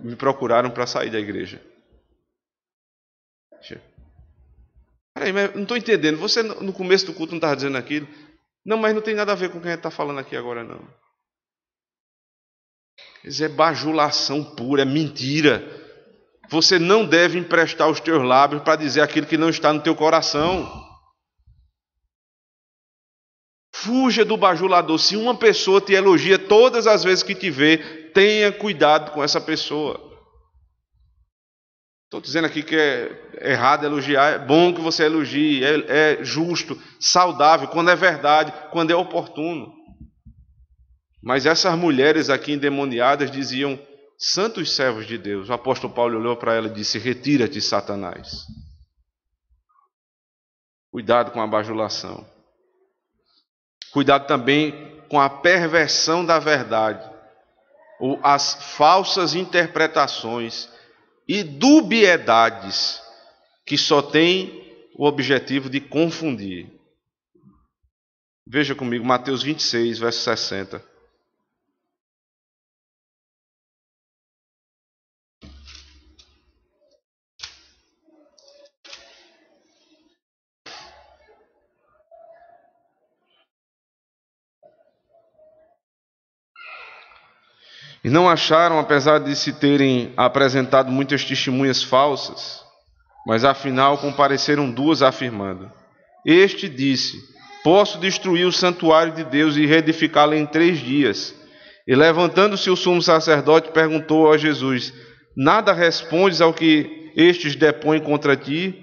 me procuraram para sair da igreja. Peraí, mas não estou entendendo, você no começo do culto não estava dizendo aquilo? Não, mas não tem nada a ver com o que a gente está falando aqui agora, não. Isso é bajulação pura, é mentira. Você não deve emprestar os teus lábios para dizer aquilo que não está no teu coração. Fuja do bajulador. Se uma pessoa te elogia todas as vezes que te vê, tenha cuidado com essa pessoa. Estou dizendo aqui que é errado elogiar, é bom que você elogie, é justo, saudável, quando é verdade, quando é oportuno. Mas essas mulheres aqui endemoniadas diziam: santos servos de Deus. O apóstolo Paulo olhou para ela e disse: retira-te, Satanás. Cuidado com a bajulação. Cuidado também com a perversão da verdade, ou as falsas interpretações e dubiedades que só têm o objetivo de confundir. Veja comigo Mateus 26, verso 60. E não acharam, apesar de se terem apresentado muitas testemunhas falsas, mas afinal compareceram duas afirmando: este disse: posso destruir o santuário de Deus e reedificá-lo em 3 dias. E levantando-se o sumo sacerdote, perguntou a Jesus: nada respondes ao que estes depõem contra ti?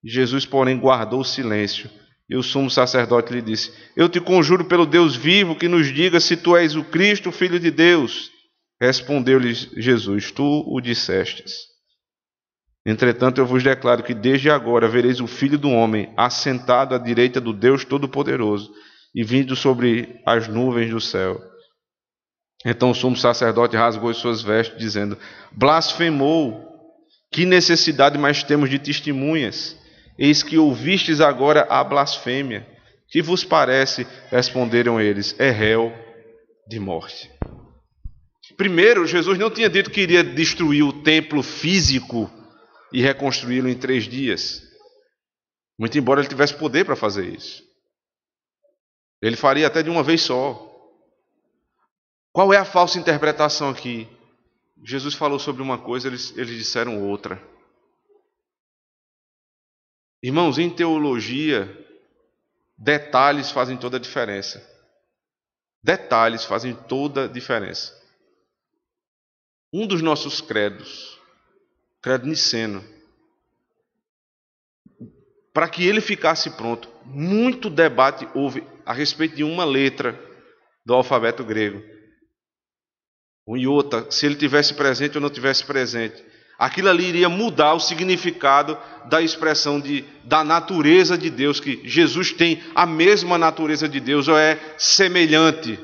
Jesus, porém, guardou silêncio. E o sumo sacerdote lhe disse: eu te conjuro pelo Deus vivo que nos diga se tu és o Cristo, o Filho de Deus. Respondeu-lhe Jesus: tu o dissestes. Entretanto, eu vos declaro que desde agora vereis o Filho do Homem assentado à direita do Deus Todo-Poderoso e vindo sobre as nuvens do céu. Então o sumo sacerdote rasgou as suas vestes, dizendo: blasfemou, que necessidade mais temos de testemunhas? Eis que ouvistes agora a blasfêmia. Que vos parece? Responderam eles: é réu de morte. Primeiro, Jesus não tinha dito que iria destruir o templo físico e reconstruí-lo em 3 dias. Muito embora ele tivesse poder para fazer isso. Ele faria até de uma vez só. Qual é a falsa interpretação aqui? Jesus falou sobre uma coisa, eles disseram outra. Irmãos, em teologia, detalhes fazem toda a diferença. Detalhes fazem toda a diferença. Um dos nossos credos, credo niceno, para que ele ficasse pronto, muito debate houve a respeito de uma letra do alfabeto grego. O iota, se ele tivesse presente ou não tivesse presente. Aquilo ali iria mudar o significado da expressão da natureza de Deus, que Jesus tem a mesma natureza de Deus, ou é semelhante.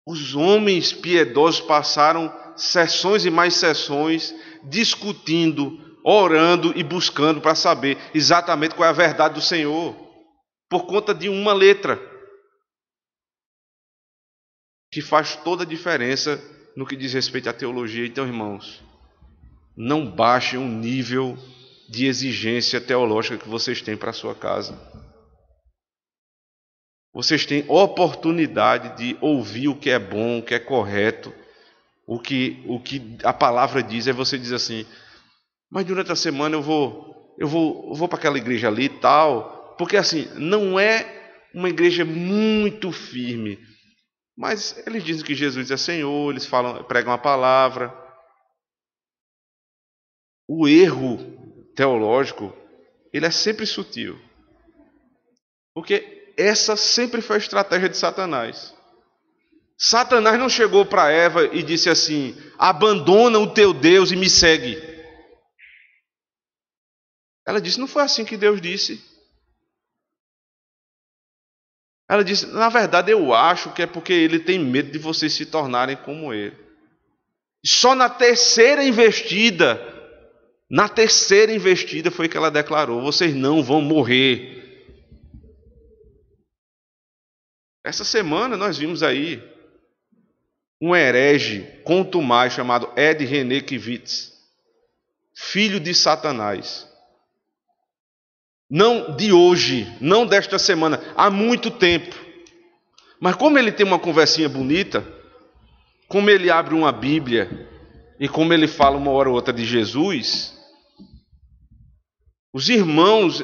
Os homens piedosos passaram sessões e mais sessões discutindo, orando e buscando para saber exatamente qual é a verdade do Senhor, por conta de uma letra, que faz toda a diferença no que diz respeito à teologia. Então, irmãos, não baixem o nível de exigência teológica que vocês têm para a sua casa. Vocês têm oportunidade de ouvir o que é bom, o que é correto, o que a palavra diz. Aí você diz assim: mas durante a semana eu vou para aquela igreja ali e tal, porque assim, não é uma igreja muito firme, mas eles dizem que Jesus é Senhor, eles pregam a palavra. O erro teológico, ele é sempre sutil, porque essa sempre foi a estratégia de Satanás. Satanás não chegou para Eva e disse assim: abandona o teu Deus e me segue. Ela disse: não foi assim que Deus disse. Ela disse: na verdade eu acho que é porque ele tem medo de vocês se tornarem como ele. Só na terceira investida foi que ela declarou: vocês não vão morrer. Essa semana nós vimos aí um herege contumaz chamado Ed René Kivitz, filho de Satanás. Não de hoje, não desta semana, há muito tempo. Mas como ele tem uma conversinha bonita, como ele abre uma Bíblia e como ele fala uma hora ou outra de Jesus, os irmãos,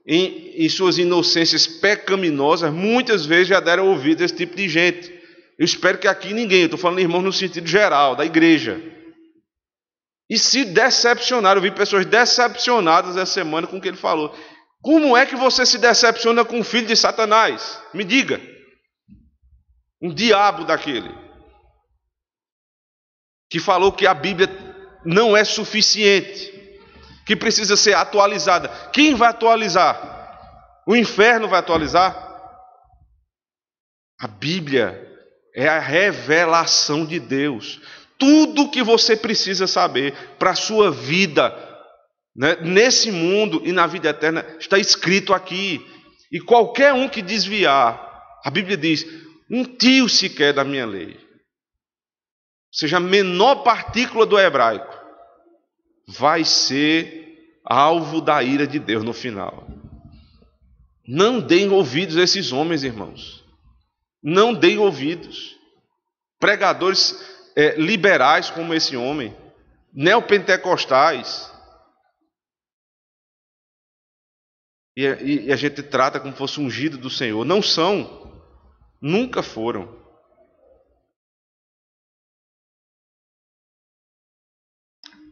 em suas inocências pecaminosas, muitas vezes já deram ouvido a esse tipo de gente. Eu espero que aqui ninguém, eu estou falando irmãos no sentido geral, da igreja. E se decepcionaram, eu vi pessoas decepcionadas essa semana com o que ele falou. Como é que você se decepciona com o filho de Satanás? Me diga. Um diabo daquele, que falou que a Bíblia não é suficiente, que precisa ser atualizada. Quem vai atualizar? O inferno vai atualizar? A Bíblia é a revelação de Deus. Tudo que você precisa saber para a sua vida, né, nesse mundo e na vida eterna, está escrito aqui. E qualquer um que desviar, a Bíblia diz: um tio sequer da minha lei, ou seja, a menor partícula do hebraico, vai ser alvo da ira de Deus no final. Não deem ouvidos a esses homens, irmãos. Não deem ouvidos. Pregadores liberais como esse homem, neopentecostais, e a gente trata como se fosse ungido do Senhor. Não são, nunca foram.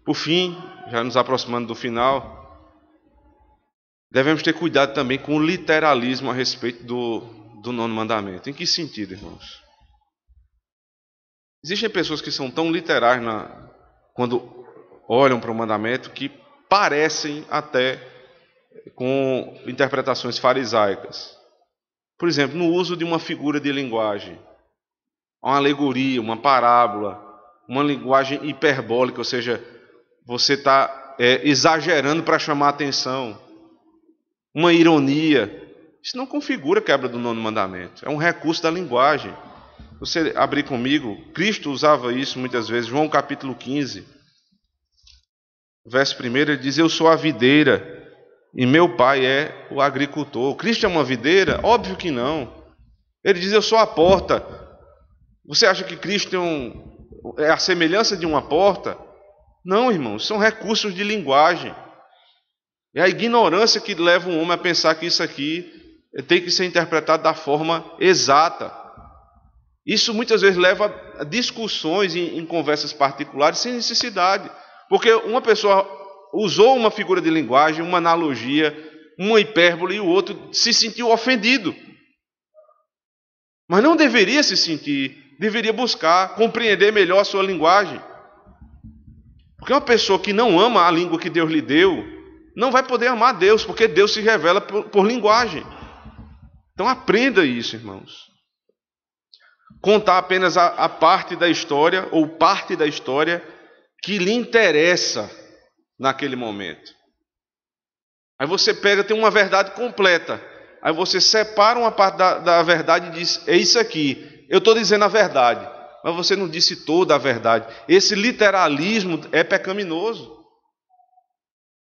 Por fim, já nos aproximando do final, devemos ter cuidado também com o literalismo a respeito do nono mandamento. Em que sentido, irmãos? Existem pessoas que são tão literais quando olham para o mandamento que parecem até com interpretações farisaicas. Por exemplo, no uso de uma figura de linguagem. uma alegoria, uma parábola, uma linguagem hiperbólica, ou seja, você está exagerando para chamar a atenção, uma ironia. Isso não configura a quebra do 9º mandamento, é um recurso da linguagem. Você abrir comigo, Cristo usava isso muitas vezes, João capítulo 15, verso 1, ele diz: eu sou a videira e meu pai é o agricultor. Cristo é uma videira? Óbvio que não. Ele diz: eu sou a porta. Você acha que Cristo é a semelhança de uma porta? Não, irmãos, são recursos de linguagem. É a ignorância que leva um homem a pensar que isso aqui tem que ser interpretado da forma exata. Isso muitas vezes leva a discussões em conversas particulares sem necessidade. Porque uma pessoa usou uma figura de linguagem, uma analogia, uma hipérbole, e o outro se sentiu ofendido. Mas não deveria se sentir, deveria buscar compreender melhor a sua linguagem. Porque uma pessoa que não ama a língua que Deus lhe deu, não vai poder amar Deus, porque Deus se revela por linguagem. Então aprenda isso, irmãos. Contar apenas a parte da história, ou parte da história, que lhe interessa naquele momento. Aí você pega, tem uma verdade completa. Aí você separa uma parte da verdade e diz: é isso aqui, eu estou dizendo a verdade. Mas você não disse toda a verdade. Esse literalismo é pecaminoso.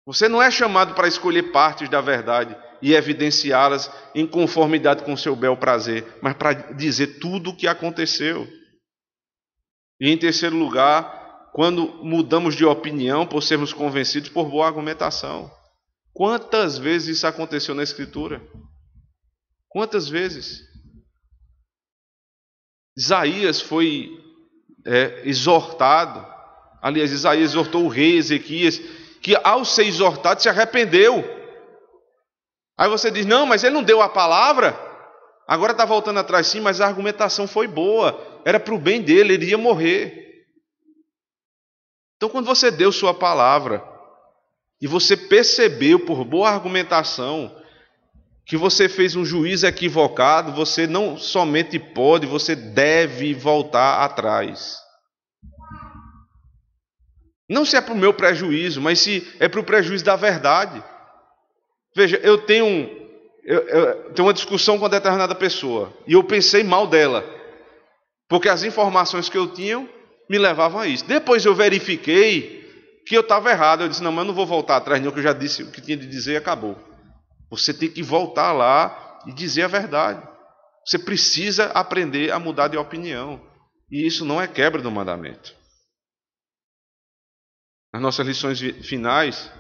Você não é chamado para escolher partes da verdade e evidenciá-las em conformidade com o seu bel prazer, mas para dizer tudo o que aconteceu. E em terceiro lugar, quando mudamos de opinião por sermos convencidos por boa argumentação. Quantas vezes isso aconteceu na Escritura? Quantas vezes? Isaías foi exortado. Aliás, Isaías exortou o rei Ezequias, que ao ser exortado se arrependeu. Aí você diz: não, mas ele não deu a palavra. Agora está voltando atrás. Sim, mas a argumentação foi boa. Era para o bem dele, ele ia morrer. Então, quando você deu sua palavra e você percebeu por boa argumentação que você fez um juízo equivocado, você não somente pode, você deve voltar atrás. Não se é para o meu prejuízo, mas se é para o prejuízo da verdade. Veja, eu tenho uma discussão com uma determinada pessoa e eu pensei mal dela, porque as informações que eu tinha me levavam a isso. Depois eu verifiquei que eu estava errado. Eu disse: não, mas eu não vou voltar atrás, não, que eu já disse o que tinha de dizer e acabou. Você tem que voltar lá e dizer a verdade. Você precisa aprender a mudar de opinião. E isso não é quebra do mandamento. Nas nossas lições finais,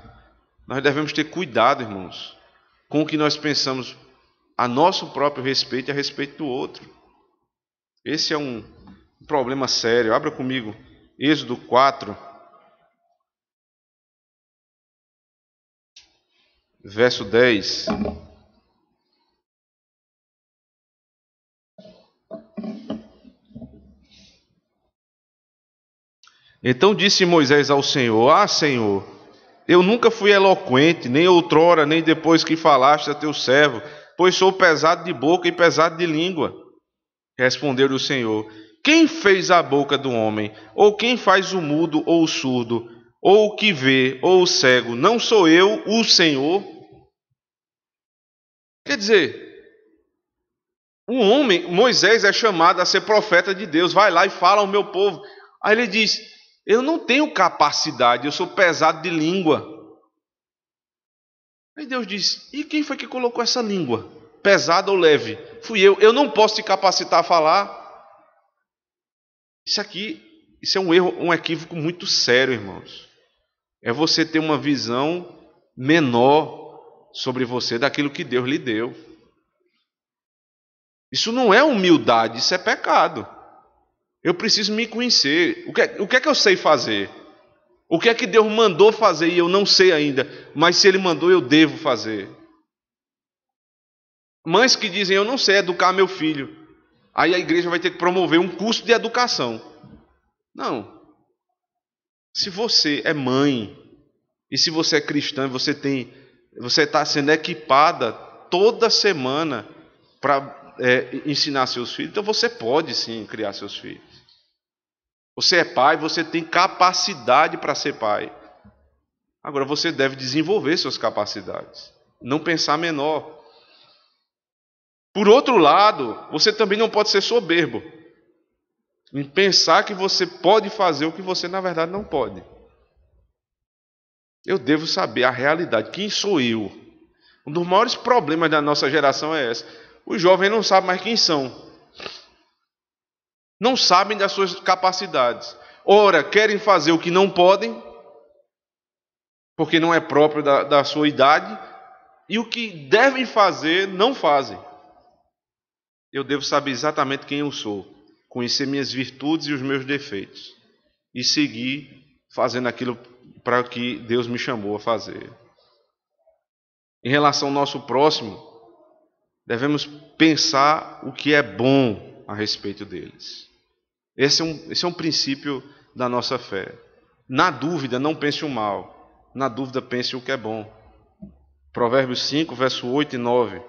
nós devemos ter cuidado, irmãos, com o que nós pensamos a nosso próprio respeito e a respeito do outro. Esse é um problema sério. Abra comigo Êxodo 4, verso 10. Então disse Moisés ao Senhor: ah, Senhor, eu nunca fui eloquente, nem outrora, nem depois que falaste a teu servo, pois sou pesado de boca e pesado de língua. Respondeu-lhe o Senhor: quem fez a boca do homem? Ou quem faz o mudo ou o surdo? Ou o que vê ou o cego? Não sou eu, o Senhor? Quer dizer, um homem, Moisés é chamado a ser profeta de Deus. Vai lá e fala ao meu povo. Aí ele diz: eu não tenho capacidade, eu sou pesado de língua. Aí Deus diz: e quem foi que colocou essa língua? Pesada ou leve? Fui eu. Eu não posso te capacitar a falar. Isso é um erro, um equívoco muito sério, irmãos. É você ter uma visão menor sobre você daquilo que Deus lhe deu. Isso não é humildade, isso é pecado. Eu preciso me conhecer. O que é que eu sei fazer? O que é que Deus mandou fazer e eu não sei ainda, mas se Ele mandou, eu devo fazer. Mães que dizem: eu não sei educar meu filho. Aí a igreja vai ter que promover um curso de educação. Não. Se você é mãe, e se você é cristã, você está sendo equipada toda semana para ensinar seus filhos. Então você pode sim criar seus filhos. Você é pai, você tem capacidade para ser pai. Agora você deve desenvolver suas capacidades, não pensar menor. Por outro lado, você também não pode ser soberbo em pensar que você pode fazer o que você na verdade não pode. Eu devo saber a realidade. Quem sou eu? Um dos maiores problemas da nossa geração é esse. Os jovens não sabem mais quem são. Não sabem das suas capacidades. Ora, querem fazer o que não podem, porque não é próprio da sua idade, e o que devem fazer, não fazem. Eu devo saber exatamente quem eu sou, conhecer minhas virtudes e os meus defeitos, e seguir fazendo aquilo para que Deus me chamou a fazer. Em relação ao nosso próximo, devemos pensar o que é bom a respeito deles. Esse é um princípio da nossa fé. Na dúvida, não pense o mal. Na dúvida, pense o que é bom. Provérbios 5, verso 8 e 9.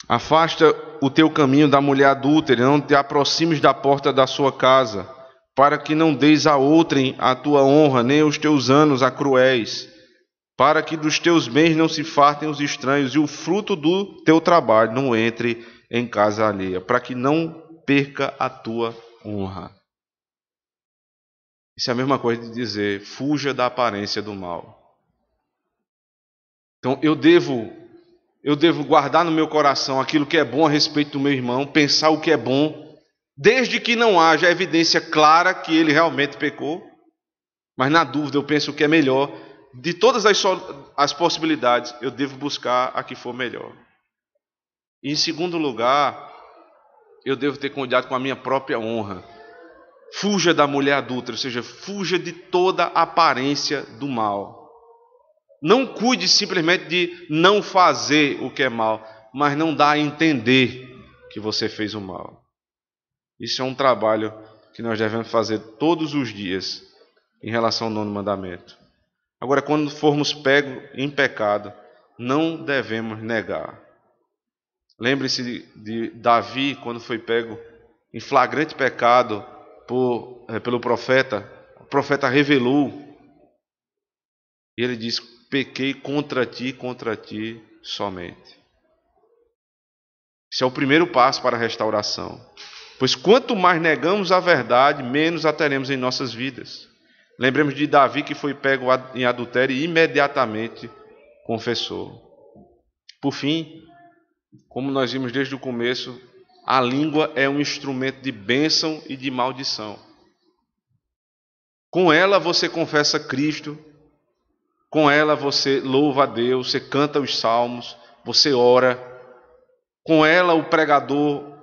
Afasta o teu caminho da mulher adúltera, não te aproximes da porta da sua casa, para que não deis a outrem a tua honra, nem os teus anos a cruéis, para que dos teus bens não se fartem os estranhos, e o fruto do teu trabalho não entre em casa alheia, para que não perca a tua honra. Isso é a mesma coisa de dizer, fuja da aparência do mal. Então eu devo guardar no meu coração aquilo que é bom a respeito do meu irmão, pensar o que é bom, desde que não haja evidência clara que ele realmente pecou, mas na dúvida eu penso o que é melhor. De todas as possibilidades, eu devo buscar a que for melhor. E em segundo lugar, eu devo ter cuidado com a minha própria honra. Fuja da mulher adúltera, ou seja, fuja de toda aparência do mal. Não cuide simplesmente de não fazer o que é mal, mas não dá a entender que você fez o mal. Isso é um trabalho que nós devemos fazer todos os dias em relação ao 9º mandamento. Agora, quando formos pegos em pecado, não devemos negar. Lembre-se de Davi, quando foi pego em flagrante pecado pelo profeta. O profeta revelou. E ele diz, pequei contra ti somente. Esse é o primeiro passo para a restauração. Pois quanto mais negamos a verdade, menos a teremos em nossas vidas. Lembremos de Davi, que foi pego em adultério e imediatamente confessou. Por fim, como nós vimos desde o começo, a língua é um instrumento de bênção e de maldição. Com ela você confessa Cristo, com ela você louva a Deus, você canta os salmos, você ora. Com ela o pregador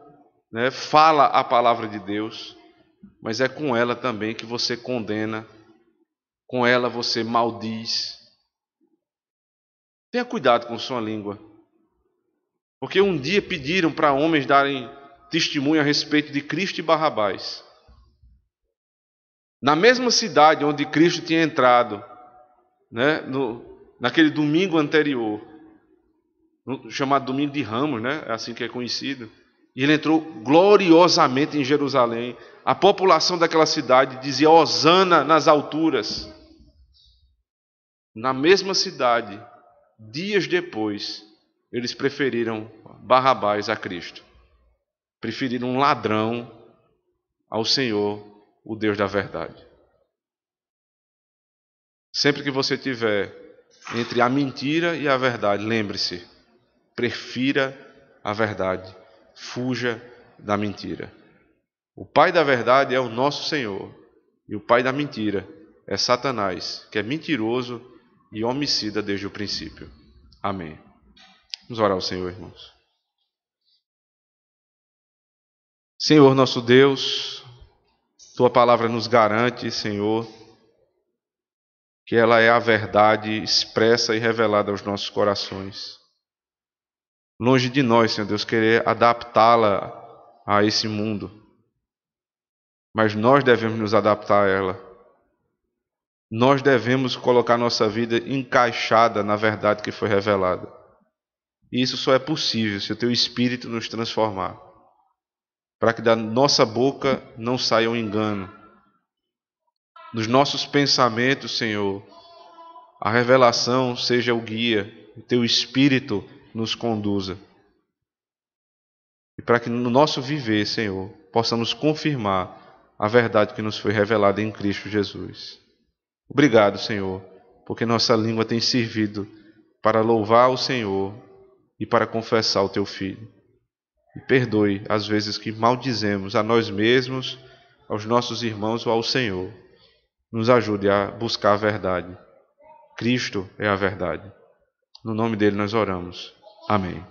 fala a palavra de Deus, mas é com ela também que você condena, com ela você maldiz. Tenha cuidado com sua língua, porque um dia pediram para homens darem testemunho a respeito de Cristo e Barrabás. Na mesma cidade onde Cristo tinha entrado, naquele domingo anterior, chamado Domingo de Ramos, é assim que é conhecido, e ele entrou gloriosamente em Jerusalém. A população daquela cidade dizia Hosana nas alturas. Na mesma cidade, dias depois, eles preferiram Barrabás a Cristo. Preferiram um ladrão ao Senhor, o Deus da verdade. Sempre que você tiver entre a mentira e a verdade, lembre-se, prefira a verdade, fuja da mentira. O pai da verdade é o nosso Senhor, e o pai da mentira é Satanás, que é mentiroso e homicida desde o princípio. Amém. Vamos orar ao Senhor, irmãos. Senhor nosso Deus, Tua palavra nos garante, Senhor, que ela é a verdade expressa e revelada aos nossos corações. Longe de nós, Senhor Deus, querer adaptá-la a esse mundo. mas nós devemos nos adaptar a ela. Nós devemos colocar nossa vida encaixada na verdade que foi revelada. E isso só é possível se o Teu Espírito nos transformar, para que da nossa boca não saia um engano. Dos nossos pensamentos, Senhor, a revelação seja o guia, o Teu Espírito nos conduza. E para que no nosso viver, Senhor, possamos confirmar a verdade que nos foi revelada em Cristo Jesus. Obrigado, Senhor, porque nossa língua tem servido para louvar o Senhor e para confessar o Teu Filho. E perdoe as vezes que maldizemos a nós mesmos, aos nossos irmãos ou ao Senhor. Nos ajude a buscar a verdade. Cristo é a verdade. No nome dele nós oramos. Amém.